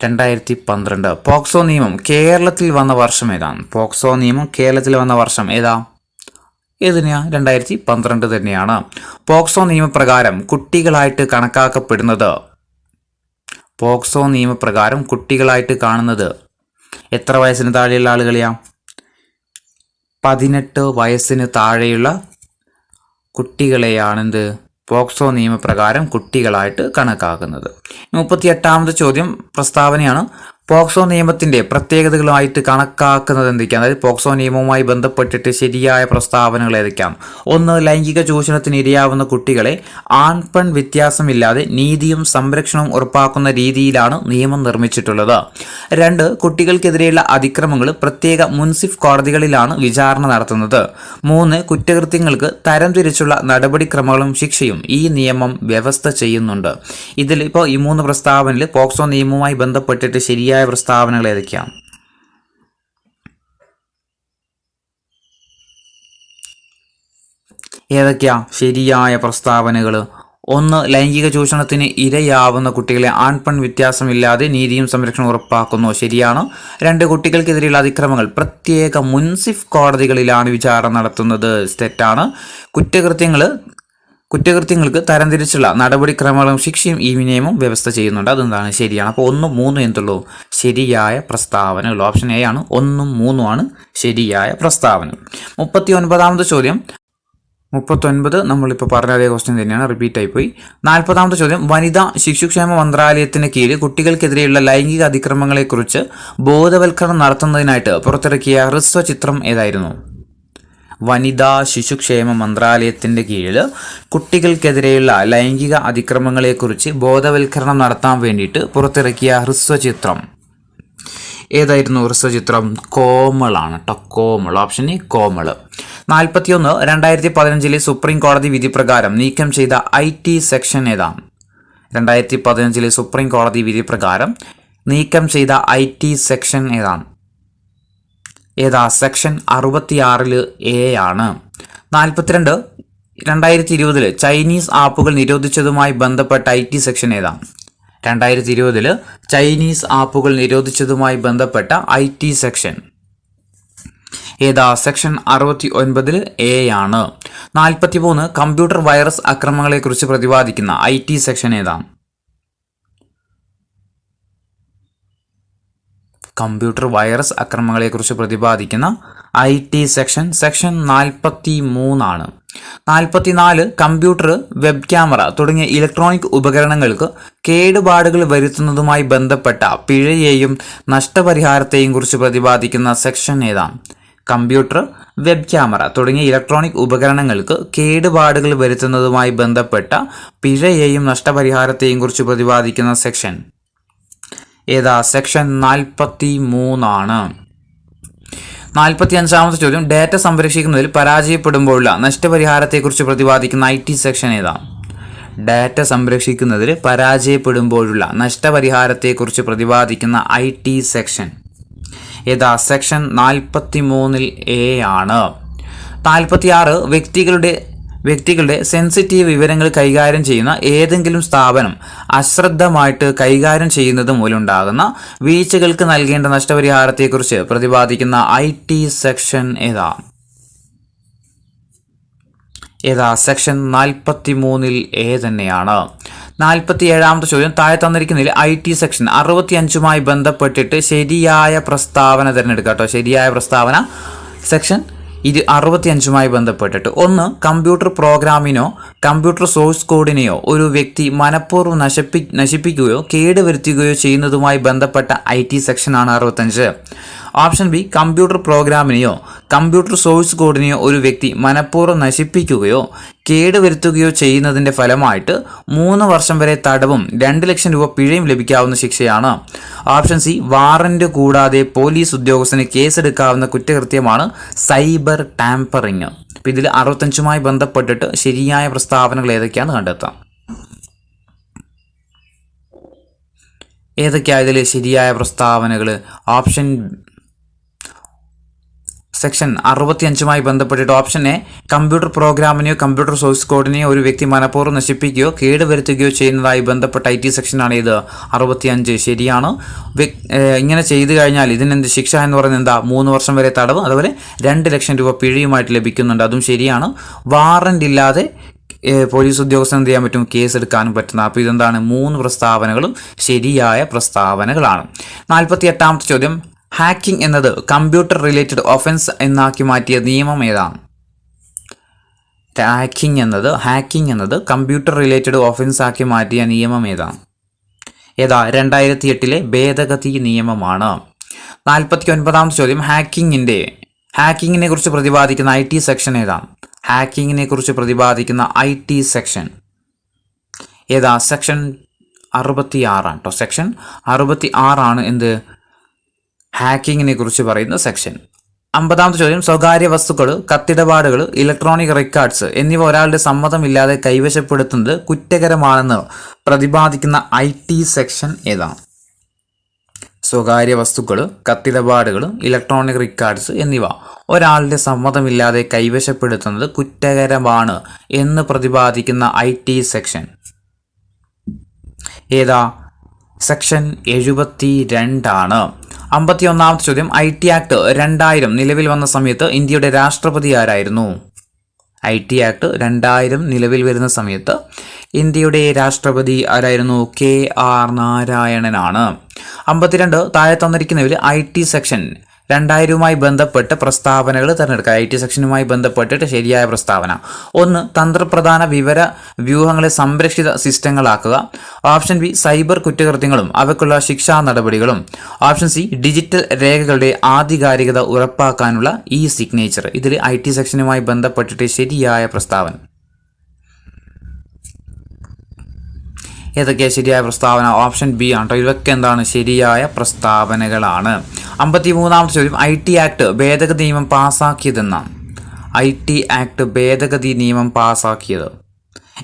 2012. പോക്സോ നിയമം കേരളത്തിൽ വന്ന വർഷം ഏതാണ്? പോക്സോ നിയമം കേരളത്തിൽ വന്ന വർഷം ഏതാ? ഏതിനാ? 2012 തന്നെയാണ്. പോക്സോ നിയമപ്രകാരം കുട്ടികളായിട്ട് കണക്കാക്കപ്പെടുന്നത്, പോക്സോ നിയമപ്രകാരം കുട്ടികളായിട്ട് കാണുന്നത് എത്ര വയസ്സിന് താഴെയുള്ള ആളുകളെയാ? 18 വയസ്സിന് താഴെയുള്ള കുട്ടികളെയാണെന്ത്? പോക്സോ നിയമപ്രകാരം കുട്ടികളായിട്ട് കണക്കാക്കുന്നത്. 38ാമത്തെ ചോദ്യം പ്രസ്താവനയാണ്. പോക്സോ നിയമത്തിന്റെ പ്രത്യേകതകളുമായിട്ട് കണക്കാക്കുന്നത് എന്തൊക്കെയാണ്? അതായത് പോക്സോ നിയമവുമായി ബന്ധപ്പെട്ടിട്ട് ശരിയായ പ്രസ്താവനകൾ ഏതൊക്കെയാണ്? 1, ലൈംഗിക ചൂഷണത്തിന് ഇരയാവുന്ന കുട്ടികളെ ആൺപെൺ വ്യത്യാസമില്ലാതെ നീതിയും സംരക്ഷണവും ഉറപ്പാക്കുന്ന രീതിയിലാണ് നിയമം നിർമ്മിച്ചിട്ടുള്ളത്. 2, കുട്ടികൾക്കെതിരെയുള്ള അതിക്രമങ്ങൾ പ്രത്യേക മുൻസിഫ് കോടതികളിലാണ് വിചാരണ നടത്തുന്നത്. 3, കുറ്റകൃത്യങ്ങൾക്ക് തരംതിരിച്ചുള്ള നടപടിക്രമങ്ങളും ശിക്ഷയും ഈ നിയമം വ്യവസ്ഥ ചെയ്യുന്നുണ്ട്. ഇതിൽ ഇപ്പോൾ ഈ 3 പ്രസ്താവനയിൽ പോക്സോ നിയമവുമായി ബന്ധപ്പെട്ടിട്ട് ശരിയായ പ്രസ്താവനകൾ ഏതൊക്കെയാണ്? ഏതൊക്കെയാ ശരിയായ പ്രസ്താവനകൾ? 1, ലൈംഗിക ചൂഷണത്തിന് ഇരയാവുന്ന കുട്ടികളെ ആൺപെൺ വ്യത്യാസമില്ലാതെ നീതിയും സംരക്ഷണവും ഉറപ്പാക്കുന്നു. ശരിയാണ്. 2, കുട്ടികൾക്കെതിരെയുള്ള അതിക്രമങ്ങൾ പ്രത്യേക മുൻസിഫ് കോടതികളിലാണ് വിചാരണ നടത്തുന്നത്. തെറ്റാണ്. കുറ്റകൃത്യങ്ങൾക്ക് തരംതിരിച്ചുള്ള നടപടിക്രമങ്ങളും ശിക്ഷയും ഈ നിയമം വ്യവസ്ഥ ചെയ്യുന്നുണ്ട്. അതെന്താണ്? ശരിയാണ്. അപ്പോൾ 1, 3 എന്തുള്ളൂ? ശരിയായ പ്രസ്താവനകൾ. ഓപ്ഷൻ എ ആണ്. 1, 3 ആണ് ശരിയായ പ്രസ്താവന. 39ാമത്തെ ചോദ്യം, 39 നമ്മളിപ്പോൾ പറഞ്ഞ അതേ ക്വസ്റ്റ്യൻ തന്നെയാണ്, റിപ്പീറ്റ് ആയിപ്പോയി. 40ാമത്തെ ചോദ്യം, വനിതാ ശിശുക്ഷേമ മന്ത്രാലയത്തിന് കീഴിൽ കുട്ടികൾക്കെതിരെയുള്ള ലൈംഗിക അതിക്രമങ്ങളെക്കുറിച്ച് ബോധവൽക്കരണം നടത്തുന്നതിനായിട്ട് പുറത്തിറക്കിയ ഹ്രസ്വചിത്രം ഏതായിരുന്നു? വനിതാ ശിശുക്ഷേമ മന്ത്രാലയത്തിൻ്റെ കീഴിൽ കുട്ടികൾക്കെതിരെയുള്ള ലൈംഗിക അതിക്രമങ്ങളെക്കുറിച്ച് ബോധവൽക്കരണം നടത്താൻ വേണ്ടിയിട്ട് പുറത്തിറക്കിയ ഹ്രസ്വചിത്രം ഏതായിരുന്നു? ഹ്രസ്വചിത്രം കോമളാണ് കേട്ടോ. Komal. Option A Komal. 41, 2015 supreme കോടതി വിധി പ്രകാരം നീക്കം ചെയ്ത IT സെക്ഷൻ ഏതാണ്? 2015 സുപ്രീം കോടതി വിധി പ്രകാരം നീക്കം ചെയ്ത IT സെക്ഷൻ ഏതാണ്? സെക്ഷൻ 66A ആണ്. 42, 2020 ചൈനീസ് ആപ്പുകൾ നിരോധിച്ചതുമായി ബന്ധപ്പെട്ട IT സെക്ഷൻ ഏതാണ്? 2020 ചൈനീസ് ആപ്പുകൾ നിരോധിച്ചതുമായി ബന്ധപ്പെട്ട IT സെക്ഷൻ സെക്ഷൻ 69A ആണ്. 43, കമ്പ്യൂട്ടർ വൈറസ് ആക്രമണങ്ങളെക്കുറിച്ച് പ്രതിപാദിക്കുന്ന IT സെക്ഷൻ ഏതാണ്? കമ്പ്യൂട്ടർ വൈറസ് ആക്രമണങ്ങളെക്കുറിച്ച് പ്രതിപാദിക്കുന്ന IT section 43 44 computer, web camera തുടങ്ങിയ ഇലക്ട്രോണിക് ഉപകരണങ്ങൾക്ക് കേടുപാടുകൾ വരുത്തുന്നതുമായി ബന്ധപ്പെട്ട പിഴയെയും നഷ്ടപരിഹാരത്തെയും കുറിച്ച് പ്രതിപാദിക്കുന്ന സെക്ഷൻ ഏതാണ്? കമ്പ്യൂട്ടർ, വെബ് ക്യാമറ തുടങ്ങിയ ഇലക്ട്രോണിക് ഉപകരണങ്ങൾക്ക് കേടുപാടുകൾ വരുത്തുന്നതുമായി ബന്ധപ്പെട്ട പിഴയെയും നഷ്ടപരിഹാരത്തെയും കുറിച്ച് പ്രതിപാദിക്കുന്ന സെക്ഷൻ ഏതാ? സെക്ഷൻ 43. 45-ാമത്തെ ചോദ്യം, ഡാറ്റ സംരക്ഷിക്കുന്നതിൽ പരാജയപ്പെടുമ്പോഴുള്ള നഷ്ടപരിഹാരത്തെക്കുറിച്ച് പ്രതിപാദിക്കുന്ന IT സെക്ഷൻ ഏതാ? ഡാറ്റ സംരക്ഷിക്കുന്നതിൽ പരാജയപ്പെടുമ്പോഴുള്ള നഷ്ടപരിഹാരത്തെക്കുറിച്ച് പ്രതിപാദിക്കുന്ന IT സെക്ഷൻ ഏതാ? സെക്ഷൻ 43A ആണ്. 46 വ്യക്തികളുടെ സെൻസിറ്റീവ് വിവരങ്ങൾ കൈകാര്യം ചെയ്യുന്ന ഏതെങ്കിലും സ്ഥാപനം അശ്രദ്ധമായിട്ട് കൈകാര്യം ചെയ്യുന്നത് മൂലമുണ്ടാകുന്ന വീഴ്ചകൾക്ക് നൽകേണ്ട നഷ്ടപരിഹാരത്തെക്കുറിച്ച് പ്രതിപാദിക്കുന്ന IT സെക്ഷൻ ഏതാ? സെക്ഷൻ 43A തന്നെയാണ്. 47-ാമത്തെ ചോദ്യം, താഴെ തന്നിരിക്കുന്നതിൽ IT സെക്ഷൻ 65 ബന്ധപ്പെട്ടിട്ട് ശരിയായ പ്രസ്താവന തിരഞ്ഞെടുക്കുക കേട്ടോ. ശരിയായ പ്രസ്താവന സെക്ഷൻ 65 ബന്ധപ്പെട്ടിട്ട്. 1. കമ്പ്യൂട്ടർ പ്രോഗ്രാമിനോ കമ്പ്യൂട്ടർ സോഴ്സ് കോഡിനെയോ ഒരു വ്യക്തി മനഃപൂർവ്വം നശിപ്പിക്കുകയോ കേടുവരുത്തുകയോ ചെയ്യുന്നതുമായി ബന്ധപ്പെട്ട IT സെക്ഷനാണ് 65. ഓപ്ഷൻ ബി, കമ്പ്യൂട്ടർ പ്രോഗ്രാമിനെയോ കമ്പ്യൂട്ടർ സോഴ്സ് കോഡിനെയോ ഒരു വ്യക്തി മനഃപൂർവ്വം നശിപ്പിക്കുകയോ കേടുവരുത്തുകയോ ചെയ്യുന്നതിൻ്റെ ഫലമായിട്ട് 3 വർഷം വരെ തടവും 2 ലക്ഷം രൂപ പിഴയും ലഭിക്കാവുന്ന ശിക്ഷയാണ്. ഓപ്ഷൻ സി, വാറന്റ് കൂടാതെ പോലീസ് ഉദ്യോഗസ്ഥന് കേസെടുക്കാവുന്ന കുറ്റകൃത്യമാണ് സൈബർ ടാമ്പറിങ്. അപ്പം ഇതിൽ 65 ബന്ധപ്പെട്ടിട്ട് ശരിയായ പ്രസ്താവനകൾ ഏതൊക്കെയാണെന്ന് കണ്ടെത്താം. ഏതൊക്കെയാണ് ഇതിൽ ശരിയായ പ്രസ്താവനകൾ? ഓപ്ഷൻ സെക്ഷൻ 65 ബന്ധപ്പെട്ടിട്ട് ഓപ്ഷൻ എ, കമ്പ്യൂട്ടർ പ്രോഗ്രാമിനെയോ കമ്പ്യൂട്ടർ സോഴ്സ് കോഡിനെയോ ഒരു വ്യക്തി മനഃപൂർവ്വം നശിപ്പിക്കുകയോ കേടുവരുത്തുകയോ ചെയ്യുന്നതായി ബന്ധപ്പെട്ട IT സെക്ഷനാണ് ഇത് 65. ശരിയാണ്. ഇങ്ങനെ ചെയ്തു കഴിഞ്ഞാൽ ഇതിനെന്ത് ശിക്ഷ എന്ന് പറയുന്നത് എന്താ? 3 വർഷം വരെ തടവ്, അതുപോലെ 2 ലക്ഷം രൂപ പിഴയുമായിട്ട് ലഭിക്കുന്നുണ്ട്. അതും ശരിയാണ്. വാറന്റ് ഇല്ലാതെ പോലീസ് ഉദ്യോഗസ്ഥൻ എന്ത് ചെയ്യാൻ പറ്റും? കേസ് എടുക്കാനും പറ്റുന്ന. അപ്പോൾ ഇതെന്താണ്? 3 പ്രസ്താവനകളും ശരിയായ പ്രസ്താവനകളാണ്. 48-ാമത്തെ ചോദ്യം, ഹാക്കിംഗ് എന്നത് കമ്പ്യൂട്ടർ റിലേറ്റഡ് ഒഫൻസ് എന്നാക്കി മാറ്റിയ നിയമം ഏതാണ്? ഹാക്കിംഗ് എന്നത് കമ്പ്യൂട്ടർ റിലേറ്റഡ് ഒഫൻസ് ആക്കി മാറ്റിയ നിയമം ഏതാണ്? 2008 ഭേദഗതി നിയമമാണ്. 49-ാമത്തെ ചോദ്യം, ഹാക്കിങ്ങിനെ കുറിച്ച് പ്രതിപാദിക്കുന്ന IT സെക്ഷൻ ഏതാണ്? ഹാക്കിങ്ങിനെ കുറിച്ച് പ്രതിപാദിക്കുന്ന IT സെക്ഷൻ ഏതാ? സെക്ഷൻ 66 കേട്ടോ. സെക്ഷൻ 66 എന്ത്? ഹാക്കിങ്ങിനെ കുറിച്ച് പറയുന്ന സെക്ഷൻ. 50-ാമത്തെ ചോദ്യം, സ്വകാര്യ വസ്തുക്കൾ, കത്തിടപാടുകൾ, ഇലക്ട്രോണിക് റെക്കോർഡ്സ് എന്നിവ ഒരാളുടെ സമ്മതമില്ലാതെ കൈവശപ്പെടുത്തുന്നത് കുറ്റകരമാണെന്ന് പ്രതിപാദിക്കുന്ന IT സെക്ഷൻ ഏതാണ്? സ്വകാര്യ വസ്തുക്കൾ, കത്തിടപാടുകൾ, ഇലക്ട്രോണിക് റെക്കോർഡ്സ് എന്നിവ ഒരാളുടെ സമ്മതമില്ലാതെ കൈവശപ്പെടുത്തുന്നത് കുറ്റകരമാണ് എന്ന് പ്രതിപാദിക്കുന്ന IT സെക്ഷൻ ഏതാ? സെക്ഷൻ 72. 51-ാമത്തെ ചോദ്യം, IT ആക്ട് 2000 നിലവിൽ വന്ന സമയത്ത് ഇന്ത്യയുടെ രാഷ്ട്രപതി ആരായിരുന്നു? IT ആക്ട് 2000 നിലവിൽ വരുന്ന സമയത്ത് ഇന്ത്യയുടെ രാഷ്ട്രപതി ആരായിരുന്നു? KR നാരായണനാണ്. 52, താഴെ തന്നിരിക്കുന്നതിൽ IT സെക്ഷൻ 2000 ബന്ധപ്പെട്ട് പ്രസ്താവനകൾ തിരഞ്ഞെടുക്കുക. IT സെക്ഷനുമായി ബന്ധപ്പെട്ടിട്ട് ശരിയായ പ്രസ്താവന. 1. തന്ത്രപ്രധാന വിവര വ്യൂഹങ്ങളെ സംരക്ഷിത സിസ്റ്റങ്ങളാക്കുക. ഓപ്ഷൻ ബി, സൈബർ കുറ്റകൃത്യങ്ങളും അവയ്ക്കുള്ള ശിക്ഷാ നടപടികളും. ഓപ്ഷൻ സി, ഡിജിറ്റൽ രേഖകളുടെ ആധികാരികത ഉറപ്പാക്കാനുള്ള സിഗ്നേച്ചർ. ഇതിൽ IT സെക്ഷനുമായി ബന്ധപ്പെട്ടിട്ട് ശരിയായ പ്രസ്താവന ഏതൊക്കെയാണ് ശരിയായ പ്രസ്താവന? ഓപ്ഷൻ ബി ആണ് കേട്ടോ. ഇതൊക്കെ എന്താണ്? ശരിയായ പ്രസ്താവനകളാണ്. 53-ാമത്തെ ചോദ്യം, IT ആക്ട് ഭേദഗതി നിയമം പാസ്സാക്കിയതെന്നാണ്? IT ആക്ട് ഭേദഗതി നിയമം പാസ്സാക്കിയത്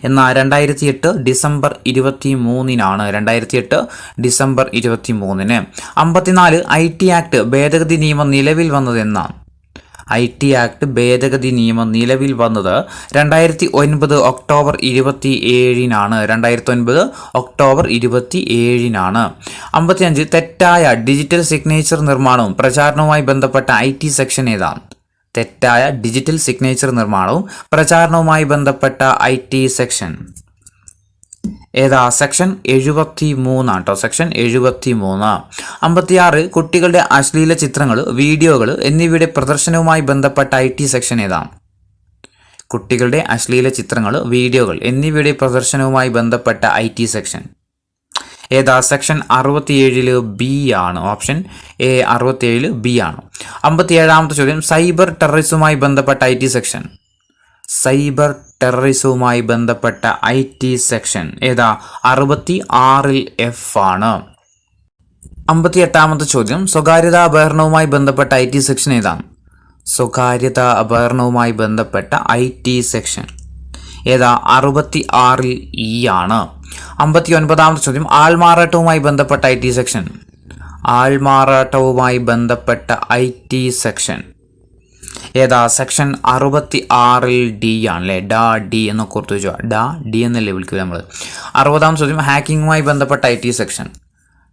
എന്നാൽ 2008 ഡിസംബർ 23-നാണ്. 2008 ഡിസംബർ 23-ന്. 54, IT ആക്ട് ഭേദഗതി നിയമം നിലവിൽ വന്നത് എന്നാണ്? IT ആക്ട് ഭേദഗതി നിയമം നിലവിൽ വന്നത് 2009 ഒക്ടോബർ 27-നാണ്. 2009 ഒക്ടോബർ 27-നാണ്. 55, തെറ്റായ ഡിജിറ്റൽ സിഗ്നേച്ചർ നിർമ്മാണവും പ്രചാരണവുമായി ബന്ധപ്പെട്ട IT സെക്ഷൻ ഏതാണ്? തെറ്റായ ഡിജിറ്റൽ സിഗ്നേച്ചർ നിർമ്മാണവും പ്രചാരണവുമായി ബന്ധപ്പെട്ട IT സെക്ഷൻ ഏതാ? സെക്ഷൻ 73 കേട്ടോ. സെക്ഷൻ 73. 56 കുട്ടികളുടെ അശ്ലീല ചിത്രങ്ങൾ, വീഡിയോകൾ എന്നിവയുടെ പ്രദർശനവുമായി ബന്ധപ്പെട്ട IT സെക്ഷൻ ഏതാണ്? കുട്ടികളുടെ അശ്ലീല ചിത്രങ്ങൾ, വീഡിയോകൾ എന്നിവയുടെ പ്രദർശനവുമായി ബന്ധപ്പെട്ട IT സെക്ഷൻ ഏതാ? സെക്ഷൻ 67 B ആണ്. ഓപ്ഷൻ A 67 B ആണ്. 57-ാമത്തെ ചോദ്യം, സൈബർ ടെററിസവുമായി ബന്ധപ്പെട്ട IT സെക്ഷൻ. സൈബർ ടെററിസവുമായി ബന്ധപ്പെട്ട IT സെക്ഷൻ ഏതാ? 66 F ആണ്. 58-ാമത്തെ ചോദ്യം, സ്വകാര്യതാ അപഹരണവുമായി ബന്ധപ്പെട്ട IT സെക്ഷൻ ഏതാണ്? സ്വകാര്യതാ അപഹരണവുമായി ബന്ധപ്പെട്ട IT സെക്ഷൻ ഏതാ? 66 E ആണ്. 59-ാമത്തെ ചോദ്യം, ആൾമാറാട്ടവുമായി ബന്ധപ്പെട്ട IT സെക്ഷൻ. ആൾമാറാട്ടവുമായി ബന്ധപ്പെട്ട IT സെക്ഷൻ ഏതാ? സെക്ഷൻ 66 D ആണ് അല്ലേ? D എന്നൊക്കെ ഓർത്ത് വെച്ചോ. D എന്നല്ലേ വിളിക്കുക നമ്മൾ. 60-ാമത്തെ ചോദ്യം, ഹാക്കിങ്ങുമായി ബന്ധപ്പെട്ട IT സെക്ഷൻ.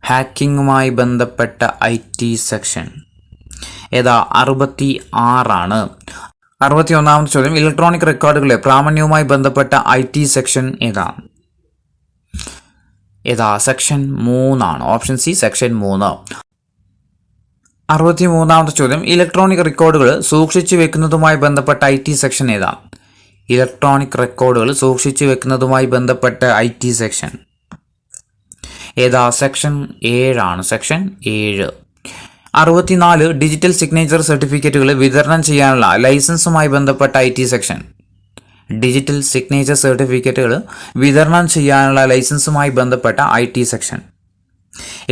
ഹാക്കിങ്ങുമായി ബന്ധപ്പെട്ട IT സെക്ഷൻ ഏതാ? 66 ആണ്. 61-ാമത്തെ ചോദ്യം, ഇലക്ട്രോണിക് റെക്കോർഡുകളെ പ്രാമാണ്യവുമായി ബന്ധപ്പെട്ട IT സെക്ഷൻ ഏതാ? സെക്ഷൻ 3 ആണ്. Option C section 3. 63-ാമത്തെ ചോദ്യം, ഇലക്ട്രോണിക് റെക്കോർഡുകൾ സൂക്ഷിച്ചു വെക്കുന്നതുമായി ബന്ധപ്പെട്ട IT സെക്ഷൻ ഏതാ? ഇലക്ട്രോണിക് റെക്കോർഡുകൾ സൂക്ഷിച്ചു വെക്കുന്നതുമായി ബന്ധപ്പെട്ട IT സെക്ഷൻ ഏതാ? സെക്ഷൻ 7 ആണ്. സെക്ഷൻ 7. 64 ഡിജിറ്റൽ സിഗ്നേച്ചർ സർട്ടിഫിക്കറ്റുകൾ വിതരണം ചെയ്യാനുള്ള ലൈസൻസുമായി ബന്ധപ്പെട്ട IT സെക്ഷൻ. ഡിജിറ്റൽ സിഗ്നേച്ചർ സർട്ടിഫിക്കറ്റുകൾ വിതരണം ചെയ്യാനുള്ള ലൈസൻസുമായി ബന്ധപ്പെട്ട IT സെക്ഷൻ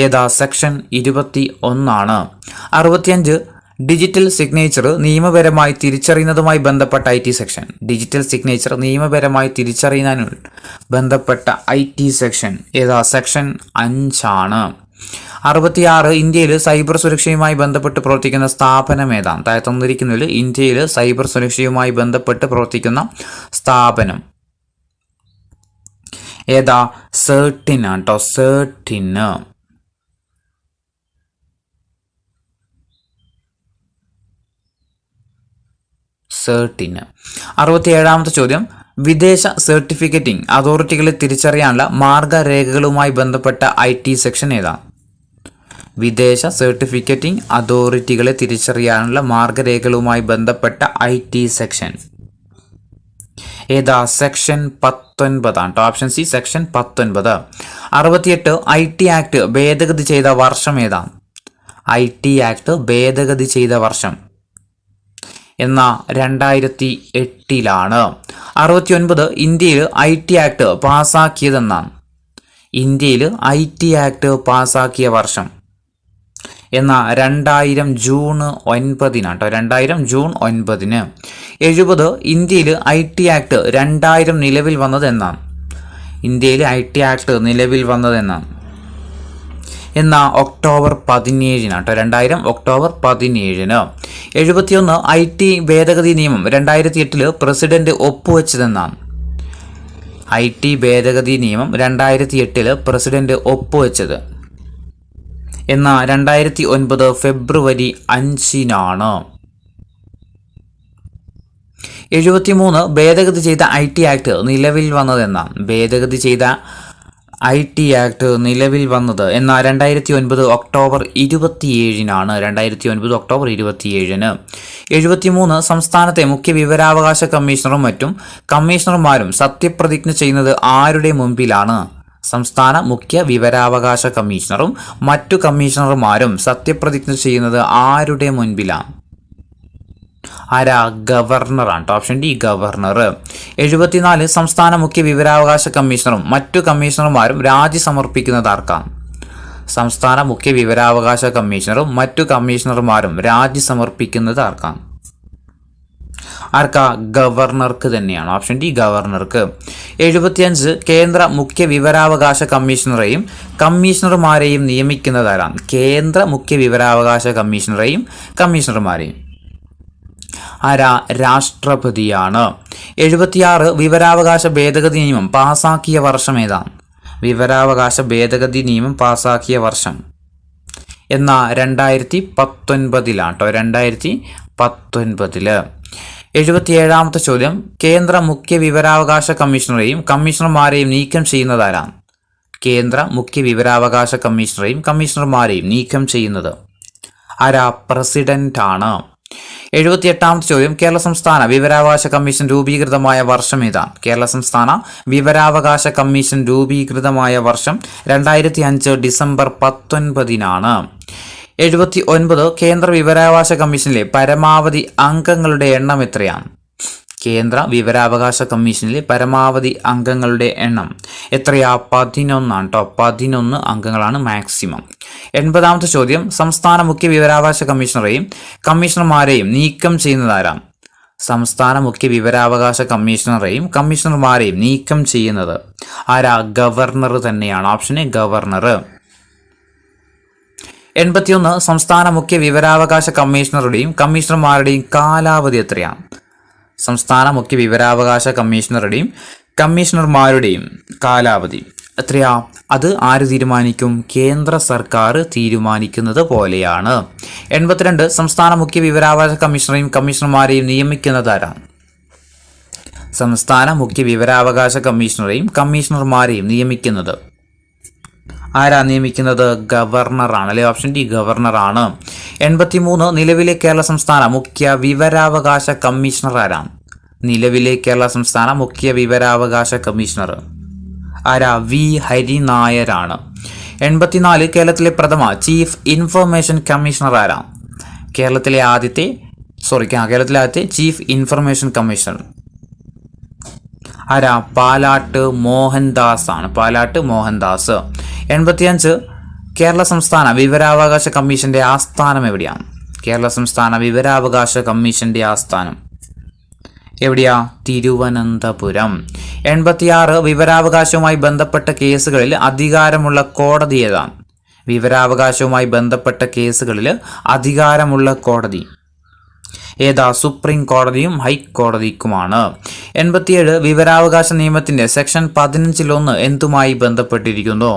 ഏതാ? സെക്ഷൻ 21 ആണ്. 65 ഡിജിറ്റൽ സിഗ്നേച്ചർ നിയമപരമായി തിരിച്ചറിയുന്നതുമായി ബന്ധപ്പെട്ട IT സെക്ഷൻ. ഡിജിറ്റൽ സിഗ്നേച്ചർ നിയമപരമായി തിരിച്ചറിയുന്നതിന് ബന്ധപ്പെട്ട IT സെക്ഷൻ ഏതാ? സെക്ഷൻ 5 ആണ്. 66 ഇന്ത്യയിൽ സൈബർ സുരക്ഷയുമായി ബന്ധപ്പെട്ട് പ്രവർത്തിക്കുന്ന സ്ഥാപനം ഏതാണ്? താഴെ തന്നിരിക്കുന്നതിൽ ഇന്ത്യയിൽ സൈബർ സുരക്ഷയുമായി ബന്ധപ്പെട്ട് പ്രവർത്തിക്കുന്ന സ്ഥാപനം ഏതാ? CERT ആണ് കേട്ടോ. CERT. 67-ാമത്തെ ചോദ്യം, വിദേശ സർട്ടിഫിക്കറ്റിംഗ് അതോറിറ്റികളെ തിരിച്ചറിയാനുള്ള മാർഗരേഖകളുമായി ബന്ധപ്പെട്ട IT സെക്ഷൻ ഏതാണ്? വിദേശ സർട്ടിഫിക്കറ്റിംഗ് അതോറിറ്റികളെ തിരിച്ചറിയാനുള്ള മാർഗരേഖകളുമായി ബന്ധപ്പെട്ട IT സെക്ഷൻ ഏതാ? സെക്ഷൻ 19 ആണ്. Option C section 19. 68 IT act ഭേദഗതി ചെയ്ത വർഷം ഏതാണ്? IT ആക്ട് ഭേദഗതി ചെയ്ത വർഷം 2008 69 ഇന്ത്യയിൽ IT ആക്ട് പാസാക്കിയതെന്നാണ്? ഇന്ത്യയിൽ IT ആക്ട് പാസാക്കിയ വർഷം 2000 ജൂൺ 9 കേട്ടോ. 2000 ജൂൺ 9. 70 ഇന്ത്യയിൽ IT ആക്ട് 2000 നിലവിൽ വന്നത് എന്നാണ്? ഇന്ത്യയിൽ IT ആക്ട് നിലവിൽ വന്നത് എന്നാണ്? ഒക്ടോബർ 17 കേട്ടോ. 2000 ഒക്ടോബർ 17. 71 IT ഭേദഗതി നിയമം 2008 പ്രസിഡന്റ് ഒപ്പുവെച്ചതെന്നാണ്? IT ഭേദഗതി നിയമം 2008 പ്രസിഡന്റ് ഒപ്പുവെച്ചത് 2009 ഫെബ്രുവരി 5. 73 ഭേദഗതി ചെയ്ത IT ആക്ട് നിലവിൽ വന്നതെന്നാണ്? ഭേദഗതി ചെയ്ത IT ആക്ട് നിലവിൽ വന്നത് 2009 ഒക്ടോബർ 27. 2009 ഒക്ടോബർ 27. 73 സംസ്ഥാനത്തെ മുഖ്യ വിവരാവകാശ കമ്മീഷണറും മറ്റും കമ്മീഷണർമാരും സത്യപ്രതിജ്ഞ ചെയ്യുന്നത് ആരുടെ മുമ്പിലാണ്? സംസ്ഥാന മുഖ്യ വിവരാവകാശ കമ്മീഷണറും മറ്റു കമ്മീഷണർമാരും സത്യപ്രതിജ്ഞ ചെയ്യുന്നത് ആരുടെ മുൻപിലാണ്? ആരാ? ഗവർണറാണ്. Option D governor. 74 സംസ്ഥാന മുഖ്യ വിവരാവകാശ കമ്മീഷണറും മറ്റു കമ്മീഷണർമാരും രാജി സമർപ്പിക്കുന്നത് ആർക്കാണ്? സംസ്ഥാന മുഖ്യ വിവരാവകാശ കമ്മീഷണറും മറ്റു കമ്മീഷണർമാരും രാജി സമർപ്പിക്കുന്നത് ആർക്കാണ്? ഗവർണർക്ക് തന്നെയാണ്. ഓപ്ഷൻ ഡി ഗവർണർക്ക്. 75 കേന്ദ്ര മുഖ്യ വിവരാവകാശ കമ്മീഷണറെയും കമ്മീഷണർമാരെയും നിയമിക്കുന്നതാരാണ്? കേന്ദ്ര മുഖ്യ വിവരാവകാശ കമ്മീഷണറെയും കമ്മീഷണർമാരെയും രാഷ്ട്രപതിയാണ്. 76 വിവരാവകാശ ഭേദഗതി നിയമം പാസാക്കിയ വർഷം ഏതാണ്? വിവരാവകാശ ഭേദഗതി നിയമം പാസാക്കിയ വർഷം 2019 2019. 77-ാമത്തെ ചോദ്യം, കേന്ദ്ര മുഖ്യ വിവരാവകാശ കമ്മീഷണറെയും കമ്മീഷണർമാരെയും നീക്കം ചെയ്യുന്നതാരാണ്? കേന്ദ്ര മുഖ്യ വിവരാവകാശ കമ്മീഷണറെയും കമ്മീഷണർമാരെയും നീക്കം ചെയ്യുന്നത്? ആരാ? പ്രസിഡന്റ് ആണ്. 78ാമത്തെ ചോദ്യം, കേരള സംസ്ഥാന വിവരാവകാശ കമ്മീഷൻ രൂപീകൃതമായ വർഷം ഏതാണ്? കേരള സംസ്ഥാന വിവരാവകാശ കമ്മീഷൻ രൂപീകൃതമായ വർഷം 2005 ഡിസംബർ 19 79 കേന്ദ്ര വിവരാവകാശ കമ്മീഷനിലെ പരമാവധി അംഗങ്ങളുടെ എണ്ണം എത്രയാണ്? കേന്ദ്ര വിവരാവകാശ കമ്മീഷനിലെ പരമാവധി അംഗങ്ങളുടെ എണ്ണം എത്രയാ? 11 കേട്ടോ. 11 അംഗങ്ങളാണ് മാക്സിമം. 80ാമത്തെ ചോദ്യം, സംസ്ഥാന മുഖ്യ വിവരാവകാശ കമ്മീഷണറെയും കമ്മീഷണർമാരെയും നീക്കം ചെയ്യുന്നതാരാണ്? സംസ്ഥാന മുഖ്യ വിവരാവകാശ കമ്മീഷണറെയും കമ്മീഷണർമാരെയും നീക്കം ചെയ്യുന്നത് ആരാ? ഗവർണർ തന്നെയാണ്. Option A, governor. 81 സംസ്ഥാന മുഖ്യ വിവരാവകാശ കമ്മീഷണറുടെയും കമ്മീഷണർമാരുടെയും കാലാവധി എത്രയാണ്? സംസ്ഥാന മുഖ്യ വിവരാവകാശ കമ്മീഷണറുടെയും കമ്മീഷണർമാരുടെയും കാലാവധി എത്രയാ? അത് ആര് തീരുമാനിക്കും? കേന്ദ്ര സർക്കാർ തീരുമാനിക്കുന്നത് പോലെയാണ്. 82 സംസ്ഥാന മുഖ്യ വിവരാവകാശ കമ്മീഷണറെയും കമ്മീഷണർമാരെയും നിയമിക്കുന്നത് ആരാണ്? സംസ്ഥാന മുഖ്യ വിവരാവകാശ കമ്മീഷണറെയും കമ്മീഷണർമാരെയും നിയമിക്കുന്നത് ആരാ? നിയമിക്കുന്നത് ഗവർണറാണ് അല്ലെ? Option D, ഗവർണറാണ്. 83 നിലവിലെ കേരള സംസ്ഥാന മുഖ്യ വിവരാവകാശ കമ്മീഷണർ ആരാണ്? നിലവിലെ കേരള സംസ്ഥാന മുഖ്യ വിവരാവകാശ കമ്മീഷണർ ആരാ? വി ഹരിനായരാണ്. 84 കേരളത്തിലെ പ്രഥമ ചീഫ് ഇൻഫർമേഷൻ കമ്മീഷണർ ആരാ? കേരളത്തിലെ ആദ്യത്തെ ചീഫ് ഇൻഫർമേഷൻ കമ്മീഷണർ ആരാ? പാലാട്ട് മോഹൻദാസ് ആണ്. പാലാട്ട് മോഹൻദാസ്. 85 കേരള സംസ്ഥാന വിവരാവകാശ കമ്മീഷന്റെ ആസ്ഥാനം എവിടെയാണ്? കേരള സംസ്ഥാന വിവരാവകാശ കമ്മീഷന്റെ ആസ്ഥാനം എവിടെയാ? തിരുവനന്തപുരം. 86 വിവരാവകാശവുമായി ബന്ധപ്പെട്ട കേസുകളിൽ അധികാരമുള്ള കോടതി ഏതാണ്? വിവരാവകാശവുമായി ബന്ധപ്പെട്ട കേസുകളിൽ അധികാരമുള്ള കോടതി ഏതാ? സുപ്രീം കോടതിയും ഹൈക്കോടതിക്കുമാണ്. 87 വിവരാവകാശ നിയമത്തിന്റെ സെക്ഷൻ 15 എന്തുമായി ബന്ധപ്പെട്ടിരിക്കുന്നു?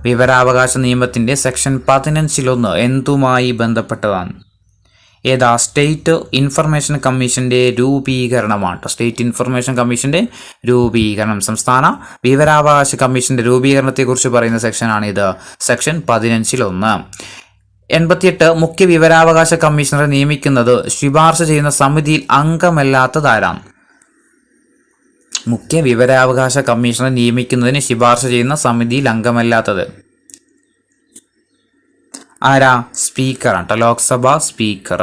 വിവരാവകാശ നിയമത്തിന്റെ സെക്ഷൻ 15 എന്തുമായി ബന്ധപ്പെട്ടതാണ്? ഏതാ? സ്റ്റേറ്റ് ഇൻഫർമേഷൻ കമ്മീഷന്റെ രൂപീകരണമാണ്. സ്റ്റേറ്റ് ഇൻഫർമേഷൻ കമ്മീഷന്റെ രൂപീകരണം. സംസ്ഥാന വിവരാവകാശ കമ്മീഷന്റെ രൂപീകരണത്തെക്കുറിച്ച് പറയുന്ന സെക്ഷനാണ് ഇത്, സെക്ഷൻ 15. 88 മുഖ്യ വിവരാവകാശ കമ്മീഷണറെ നിയമിക്കുന്നത് ശുപാർശ ചെയ്യുന്ന സമിതിയിൽ അംഗമല്ലാത്തതാരാണ്? മുഖ്യ വിവരാവകാശ കമ്മീഷണറെ നിയമിക്കുന്നതിന് ശുപാർശ ചെയ്യുന്ന സമിതിയിൽ അംഗമല്ലാത്തത് ആരാ? സ്പീക്കറാണ് കേട്ടോ, ലോക്സഭാ സ്പീക്കർ.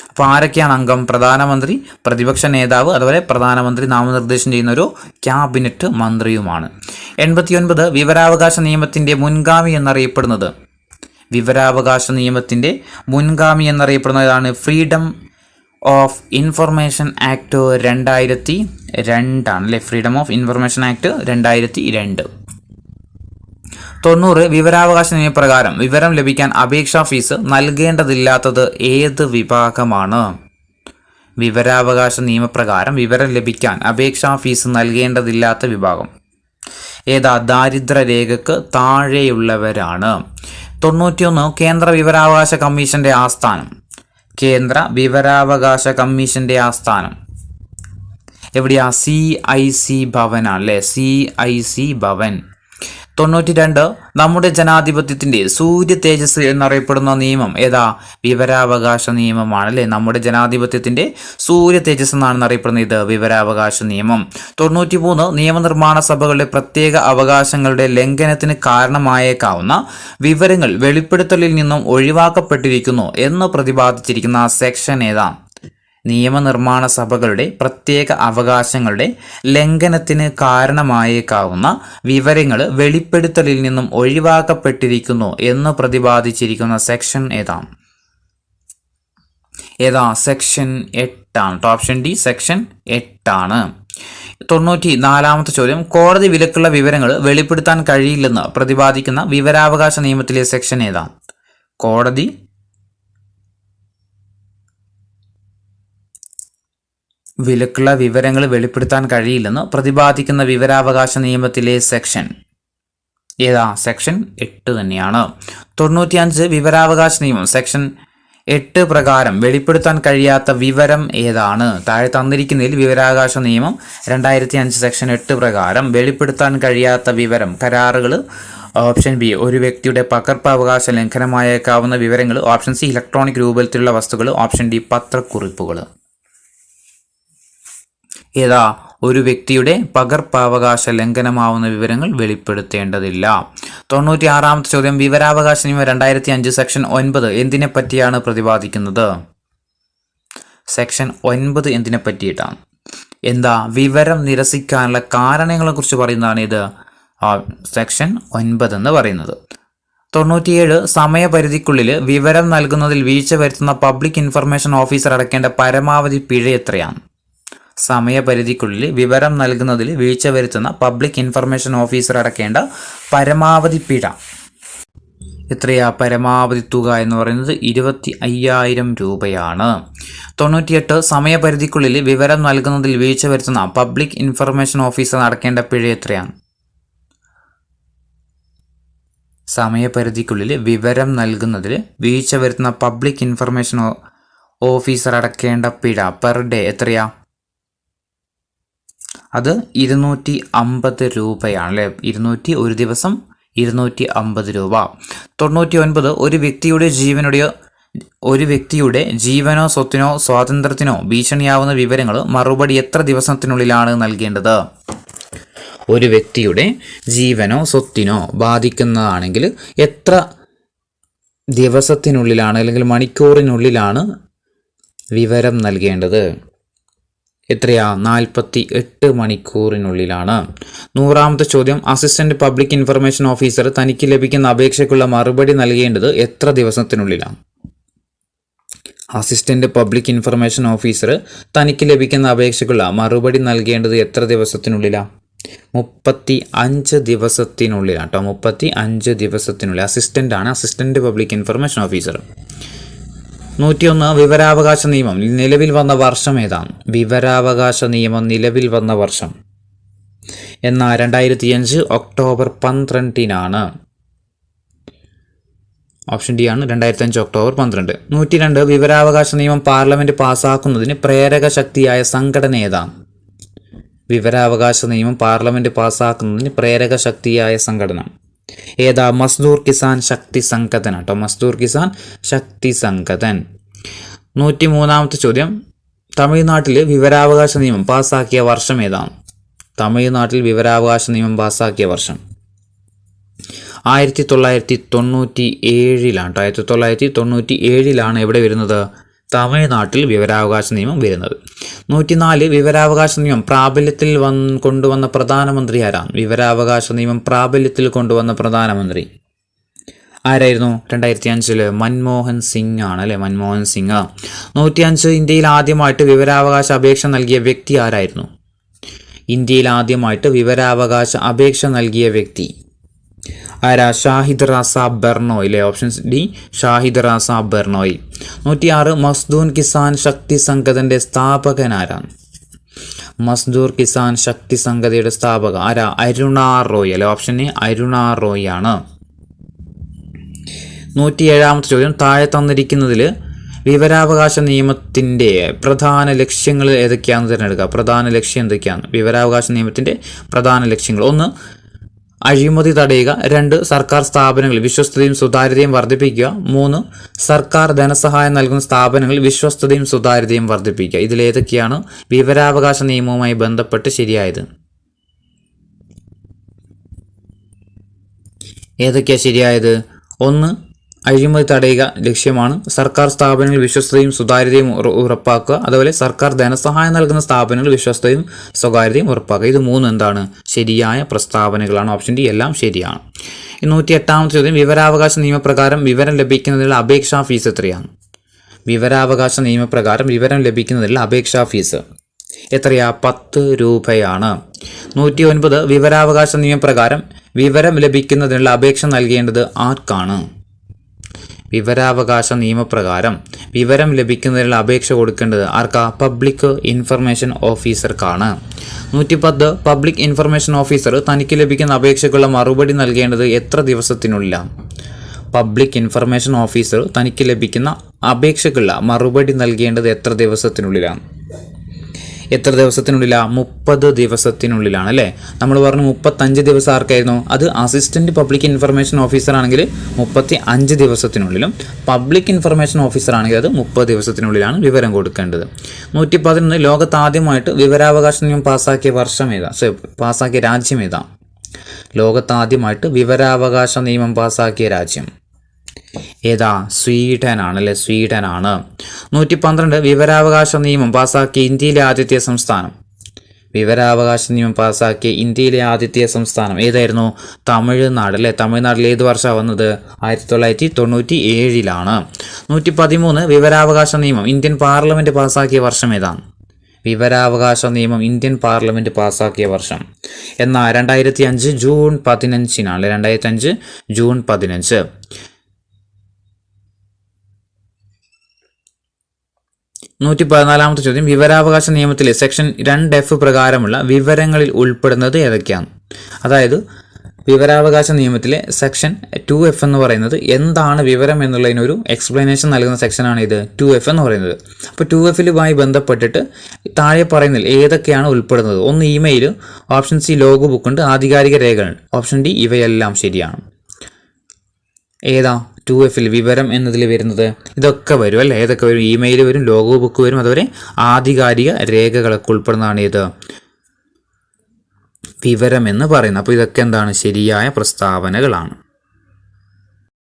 അപ്പോൾ ആരൊക്കെയാണ് അംഗം? പ്രധാനമന്ത്രി, പ്രതിപക്ഷ നേതാവ്, അതുപോലെ പ്രധാനമന്ത്രി നാമനിർദ്ദേശം ചെയ്യുന്ന ഒരു ക്യാബിനറ്റ് മന്ത്രിയുമാണ്. 89 വിവരാവകാശ നിയമത്തിന്റെ മുൻഗാമി എന്നറിയപ്പെടുന്നത്? വിവരാവകാശ നിയമത്തിന്റെ മുൻഗാമി എന്നറിയപ്പെടുന്നതാണ് ഫ്രീഡം ഓഫ് ഇൻഫർമേഷൻ ആക്ട് 2002 ആണ് അല്ലെ? Freedom of information act 2002. 90 വിവരാവകാശ നിയമപ്രകാരം വിവരം ലഭിക്കാൻ അപേക്ഷാ ഫീസ് നൽകേണ്ടതില്ലാത്തത് ഏത് വിഭാഗമാണ്? വിവരാവകാശ നിയമപ്രകാരം വിവരം ലഭിക്കാൻ അപേക്ഷാ ഫീസ് നൽകേണ്ടതില്ലാത്ത വിഭാഗം ഏതാ? ദാരിദ്ര്യരേഖക്ക് താഴെയുള്ളവരാണ്. 91 കേന്ദ്ര വിവരാവകാശ കമ്മീഷന്റെ ആസ്ഥാനം. കേന്ദ്ര വിവരാവകാശ കമ്മീഷന്റെ ആസ്ഥാനം എവിടെയാ? CIC ഭവനാണ് അല്ലെ? CIC ഭവൻ. 92 നമ്മുടെ ജനാധിപത്യത്തിന്റെ സൂര്യ തേജസ് എന്നറിയപ്പെടുന്ന നിയമം ഏതാ? വിവരാവകാശ നിയമമാണ് അല്ലെ? നമ്മുടെ ജനാധിപത്യത്തിന്റെ സൂര്യ തേജസ് എന്നാണ് അറിയപ്പെടുന്നത് ഇത്, വിവരാവകാശ നിയമം. 93 നിയമനിർമ്മാണ സഭകളുടെ പ്രത്യേക അവകാശങ്ങളുടെ ലംഘനത്തിന് കാരണമായേക്കാവുന്ന വിവരങ്ങൾ വെളിപ്പെടുത്തലിൽ നിന്നും ഒഴിവാക്കപ്പെട്ടിരിക്കുന്നു എന്ന് പ്രതിപാദിച്ചിരിക്കുന്ന സെക്ഷൻ ഏതാ? നിയമനിർമ്മാണ സഭകളുടെ പ്രത്യേക അവകാശങ്ങളുടെ ലംഘനത്തിന് കാരണമായേക്കാവുന്ന വിവരങ്ങൾ വെളിപ്പെടുത്തലിൽ നിന്നും ഒഴിവാക്കപ്പെട്ടിരിക്കുന്നു എന്ന് പ്രതിപാദിച്ചിരിക്കുന്ന സെക്ഷൻ ഏതാണ്? സെക്ഷൻ 8 ആണ്. ഓപ്ഷൻ ഡി, സെക്ഷൻ 8 ആണ്. 94ാമത്തെ ചോദ്യം, കോടതി വിലക്കുള്ള വിവരങ്ങൾ വെളിപ്പെടുത്താൻ കഴിയില്ലെന്ന് പ്രതിപാദിക്കുന്ന വിവരാവകാശ നിയമത്തിലെ സെക്ഷൻ ഏതാണ്? കോടതി വിലക്കുള്ള വിവരങ്ങൾ വെളിപ്പെടുത്താൻ കഴിയില്ലെന്ന് പ്രതിപാദിക്കുന്ന വിവരാവകാശ നിയമത്തിലെ സെക്ഷൻ ഏതാ? സെക്ഷൻ 8 തന്നെയാണ്. 95 വിവരാവകാശ നിയമം സെക്ഷൻ 8 പ്രകാരം വെളിപ്പെടുത്താൻ കഴിയാത്ത വിവരം ഏതാണ്? താഴെ തന്നിരിക്കുന്നതിൽ വിവരാവകാശ നിയമം 2005 സെക്ഷൻ 8 പ്രകാരം വെളിപ്പെടുത്താൻ കഴിയാത്ത വിവരം കരാറുകൾ. ഓപ്ഷൻ ബി ഒരു വ്യക്തിയുടെ പകർപ്പവകാശ ലംഘനമായേക്കാവുന്ന വിവരങ്ങൾ. ഓപ്ഷൻ സി ഇലക്ട്രോണിക് രൂപത്തിലുള്ള വസ്തുക്കൾ. ഓപ്ഷൻ ഡി പത്രക്കുറിപ്പുകൾ. ഏതാ? ഒരു വ്യക്തിയുടെ പകർപ്പവകാശ ലംഘനമാവുന്ന വിവരങ്ങൾ വെളിപ്പെടുത്തേണ്ടതില്ല. 96ാമത്തെ ചോദ്യം, വിവരാവകാശ നിയമം 2005 സെക്ഷൻ 9 എന്തിനെ പറ്റിയാണ് പ്രതിപാദിക്കുന്നത്? സെക്ഷൻ 9 എന്തിനെ പറ്റിയിട്ടാണ്? എന്താ? വിവരം നിരസിക്കാനുള്ള കാരണങ്ങളെ കുറിച്ച് പറയുന്നതാണ് ഇത് സെക്ഷൻ 9 എന്ന് പറയുന്നത്. 97 സമയപരിധിക്കുള്ളിൽ വിവരം നൽകുന്നതിൽ വീഴ്ച വരുത്തുന്ന പബ്ലിക് ഇൻഫർമേഷൻ ഓഫീസർ അടക്കേണ്ട പരമാവധി പിഴ എത്രയാണ്? സമയപരിധിക്കുള്ളിൽ വിവരം നൽകുന്നതിൽ വീഴ്ച വരുത്തുന്ന പബ്ലിക് ഇൻഫർമേഷൻ ഓഫീസർ അടക്കേണ്ട പരമാവധി പിഴ എത്രയാ? പരമാവധി തുക എന്ന് പറയുന്നത് 25,000 രൂപയാണ്. 98 സമയപരിധിക്കുള്ളിൽ വിവരം നൽകുന്നതിൽ വീഴ്ച വരുത്തുന്ന പബ്ലിക് ഇൻഫർമേഷൻ ഓഫീസർ അടക്കേണ്ട പിഴ എത്രയാണ്? സമയപരിധിക്കുള്ളിൽ വിവരം നൽകുന്നതിൽ വീഴ്ച വരുത്തുന്ന പബ്ലിക് ഇൻഫർമേഷൻ ഓഫീസർ അടക്കേണ്ട പിഴ പെർ ഡേ എത്രയാ? അത് 250 രൂപയാണ് അല്ലേ? ഒരു ദിവസം 250 രൂപ. 99 ഒരു വ്യക്തിയുടെ ജീവനോ സ്വത്തിനോ സ്വാതന്ത്ര്യത്തിനോ ഭീഷണിയാവുന്ന വിവരങ്ങൾ മറുപടി എത്ര ദിവസത്തിനുള്ളിലാണ് നൽകേണ്ടത്? ഒരു വ്യക്തിയുടെ ജീവനോ സ്വത്തിനോ ബാധിക്കുന്നതാണെങ്കിൽ എത്ര ദിവസത്തിനുള്ളിലാണ് അല്ലെങ്കിൽ മണിക്കൂറിനുള്ളിലാണ് വിവരം നൽകേണ്ടത്? എത്രയാ? 48 മണിക്കൂറിനുള്ളിലാണ്. 100ാമത്തെ ചോദ്യം, അസിസ്റ്റന്റ് പബ്ലിക് ഇൻഫർമേഷൻ ഓഫീസർ തനിക്ക് ലഭിക്കുന്ന അപേക്ഷയ്ക്കുള്ള മറുപടി നൽകേണ്ടത് എത്ര ദിവസത്തിനുള്ളിലാണ്? അസിസ്റ്റന്റ് പബ്ലിക് ഇൻഫർമേഷൻ ഓഫീസർ തനിക്ക് ലഭിക്കുന്ന അപേക്ഷയ്ക്കുള്ള മറുപടി നൽകേണ്ടത് എത്ര ദിവസത്തിനുള്ളിലാണ്? 35 ദിവസത്തിനുള്ളിലാണ് കേട്ടോ. 35 ദിവസത്തിനുള്ളിൽ. Assistant public information officer. 101 വിവരാവകാശ നിയമം നിലവിൽ വന്ന വർഷം ഏതാണ്? വിവരാവകാശ നിയമം നിലവിൽ വന്ന വർഷം 2005 ഒക്ടോബർ 12 ഓപ്ഷൻ ഡി ആണ് 2005 ഒക്ടോബർ 12. 102 വിവരാവകാശ നിയമം പാർലമെന്റ് പാസ്സാക്കുന്നതിന് പ്രേരക ശക്തിയായ സംഘടന ഏതാണ്? വിവരാവകാശ നിയമം പാർലമെന്റ് പാസ്സാക്കുന്നതിന് പ്രേരക ശക്തിയായ സംഘടന ഏതാ? മസ്ദൂർ കിസാൻ ശക്തി സംഘടന കേട്ടോ. മസ്ദൂർ കിസാൻ ശക്തി സംഘടൻ. 103ാമത്തെ ചോദ്യം, തമിഴ്നാട്ടിൽ വിവരാവകാശ നിയമം പാസ്സാക്കിയ വർഷം ഏതാണ്? തമിഴ്നാട്ടിൽ വിവരാവകാശ നിയമം പാസ്സാക്കിയ വർഷം 1997 1997 എവിടെ വരുന്നത്? തമിഴ്നാട്ടിൽ വിവരാവകാശ നിയമം വരുന്നത്. 104 വിവരാവകാശ നിയമം പ്രാബല്യത്തിൽ കൊണ്ടുവന്ന പ്രധാനമന്ത്രി ആരാണ്? വിവരാവകാശ നിയമം പ്രാബല്യത്തിൽ കൊണ്ടുവന്ന പ്രധാനമന്ത്രി ആരായിരുന്നു? 2005 മൻമോഹൻ സിംഗ് ആണ് അല്ലെ? മൻമോഹൻ സിംഗ്. 105 ഇന്ത്യയിൽ ആദ്യമായിട്ട് വിവരാവകാശ അപേക്ഷ നൽകിയ വ്യക്തി ആരായിരുന്നു? ഇന്ത്യയിൽ ആദ്യമായിട്ട് വിവരാവകാശ അപേക്ഷ നൽകിയ വ്യക്തി ആരാ? ഷാഹിദ് റാസ ബെർണോയ് അല്ലേ? Option D Shahid Raza Bernoy. 106 മസ്ദൂർ കിസാൻ ശക്തി സംഘത്തിന്റെ സ്ഥാപകൻ ആരാണ്? മസ്ദൂർ കിസാൻ ശക്തി സംഘടനയുടെ സ്ഥാപക ആരാ? അരുണ റോയ് അല്ലെ? ഓപ്ഷൻ എ അരുണ റോയ് ആണ്. 107ാമത്തെ ചോദ്യം, താഴെ തന്നിരിക്കുന്നതിൽ വിവരാവകാശ നിയമത്തിന്റെ പ്രധാന ലക്ഷ്യങ്ങൾ ഏതൊക്കെയാണെന്ന് തിരഞ്ഞെടുക്കുക. പ്രധാന ലക്ഷ്യം എന്തൊക്കെയാണ്? വിവരാവകാശ നിയമത്തിന്റെ പ്രധാന ലക്ഷ്യങ്ങൾ: 1 അഴിമതി തടയുക. 2 സർക്കാർ സ്ഥാപനങ്ങളിൽ വിശ്വസ്തതയും സുതാര്യതയും വർദ്ധിപ്പിക്കുക. 3 സർക്കാർ ധനസഹായം നൽകുന്ന സ്ഥാപനങ്ങളിൽ വിശ്വസ്തതയും സുതാര്യതയും വർദ്ധിപ്പിക്കുക. ഇതിലേതൊക്കെയാണ് വിവരാവകാശ നിയമവുമായി ബന്ധപ്പെട്ട് ശരിയായത്? ഏതൊക്കെയാണ് ശരിയായത്? 1 അഴിമതി തടയുക ലക്ഷ്യമാണ്. സർക്കാർ സ്ഥാപനങ്ങളിൽ വിശ്വസ്തതയും സുതാര്യതയും ഉറപ്പാക്കുക. അതുപോലെ സർക്കാർ ധനസഹായം നൽകുന്ന സ്ഥാപനങ്ങളിൽ വിശ്വസ്തതയും സ്വകാര്യതയും ഉറപ്പാക്കുക. ഇത് 3 എന്താണ്? ശരിയായ പ്രസ്താവനകളാണ്. ഓപ്ഷൻ ഡി എല്ലാം ശരിയാണ്. 108ാമത്തെ ചോദ്യം, വിവരാവകാശ നിയമപ്രകാരം വിവരം ലഭിക്കുന്നതിനുള്ള അപേക്ഷാ ഫീസ് എത്രയാണ്? വിവരാവകാശ നിയമപ്രകാരം വിവരം ലഭിക്കുന്നതിനുള്ള അപേക്ഷാ ഫീസ് എത്രയാ? 10 രൂപയാണ്. 109 വിവരാവകാശ നിയമപ്രകാരം വിവരം ലഭിക്കുന്നതിനുള്ള അപേക്ഷ നൽകേണ്ടത് ആർക്കാണ്? വിവരാവകാശ നിയമപ്രകാരം വിവരം ലഭിക്കുന്നതിനുള്ള അപേക്ഷ കൊടുക്കേണ്ടത് ആർക്കാ? പബ്ലിക് ഇൻഫർമേഷൻ ഓഫീസർക്കാണ്. 110 പബ്ലിക് ഇൻഫർമേഷൻ ഓഫീസർ തനിക്ക് ലഭിക്കുന്ന അപേക്ഷയ്ക്കുള്ള മറുപടി നൽകേണ്ടത് എത്ര ദിവസത്തിനുള്ളിലാണ്? പബ്ലിക് ഇൻഫർമേഷൻ ഓഫീസർ തനിക്ക് ലഭിക്കുന്ന അപേക്ഷയ്ക്കുള്ള മറുപടി നൽകേണ്ടത് എത്ര ദിവസത്തിനുള്ളിലാണ്? എത്ര ദിവസത്തിനുള്ളിലാണ്? 30 ദിവസത്തിനുള്ളിലാണ് അല്ലേ? നമ്മൾ പറഞ്ഞു 35 ദിവസം ആർക്കായിരുന്നു? അത് അസിസ്റ്റന്റ് പബ്ലിക് ഇൻഫർമേഷൻ ഓഫീസർ ആണെങ്കിൽ 35 ദിവസത്തിനുള്ളിലും പബ്ലിക് ഇൻഫർമേഷൻ ഓഫീസർ ആണെങ്കിൽ അത് 30 ദിവസത്തിനുള്ളിലാണ് വിവരം കൊടുക്കേണ്ടത്. 111 ലോകത്ത് ആദ്യമായിട്ട് വിവരാവകാശ നിയമം പാസ്സാക്കിയ വർഷം ഏതാ? പാസ്സാക്കിയ രാജ്യം ഏതാ? ലോകത്ത് ആദ്യമായിട്ട് വിവരാവകാശ നിയമം പാസ്സാക്കിയ രാജ്യം ഏതാ? സ്വീഡനാണ് അല്ലെ? സ്വീഡനാണ്. 112 വിവരാവകാശ നിയമം പാസ്സാക്കിയ ഇന്ത്യയിലെ ആദ്യത്തെ സംസ്ഥാനം. വിവരാവകാശ നിയമം പാസ്സാക്കിയ ഇന്ത്യയിലെ ആദ്യത്തെ സംസ്ഥാനം ഏതായിരുന്നു? തമിഴ്നാട് അല്ലെ? തമിഴ്നാട്ടിൽ ഏത് വർഷമാണ് വന്നത്? 1997 113 വിവരാവകാശ നിയമം ഇന്ത്യൻ പാർലമെന്റ് പാസ്സാക്കിയ വർഷം ഏതാണ്? വിവരാവകാശ നിയമം ഇന്ത്യൻ പാർലമെന്റ് പാസ്സാക്കിയ വർഷം എന്നാൽ 2005 ജൂൺ 15 2005 ജൂൺ 15. 114 ചോദ്യം, വിവരാവകാശ നിയമത്തിലെ സെക്ഷൻ 2F പ്രകാരമുള്ള വിവരങ്ങളിൽ ഉൾപ്പെടുന്നത് ഏതൊക്കെയാണ്? അതായത് വിവരാവകാശ നിയമത്തിലെ സെക്ഷൻ 2F എന്ന് പറയുന്നത് എന്താണ് വിവരം എന്നുള്ളതിനൊരു എക്സ്പ്ലനേഷൻ നൽകുന്ന സെക്ഷനാണ് ഇത് 2F എന്ന് പറയുന്നത്. അപ്പോൾ 2Fലുമായി ബന്ധപ്പെട്ടിട്ട് താഴെ പറയുന്നതിൽ ഏതൊക്കെയാണ് ഉൾപ്പെടുന്നത്? ഒന്ന് email, option C log book ഉണ്ട്, ആധികാരിക രേഖകൾ, ഓപ്ഷൻ ഡി ഇവയെല്ലാം ശരിയാണ്. ഏതാ 2Fൽ വിവരം എന്നതിൽ വരുന്നത്? ഇതൊക്കെ വരും അല്ലേ? ഏതൊക്കെ വരും? ഇമെയിൽ വരും, ലോഗോ ബുക്ക് വരും, അതുപോലെ ആധികാരിക രേഖകളൊക്കെ ഉൾപ്പെടുന്നതാണ് ഇത് വിവരം എന്ന് പറയുന്നത്. അപ്പോൾ ഇതൊക്കെ എന്താണ്? ശരിയായ പ്രസ്താവനകളാണ്.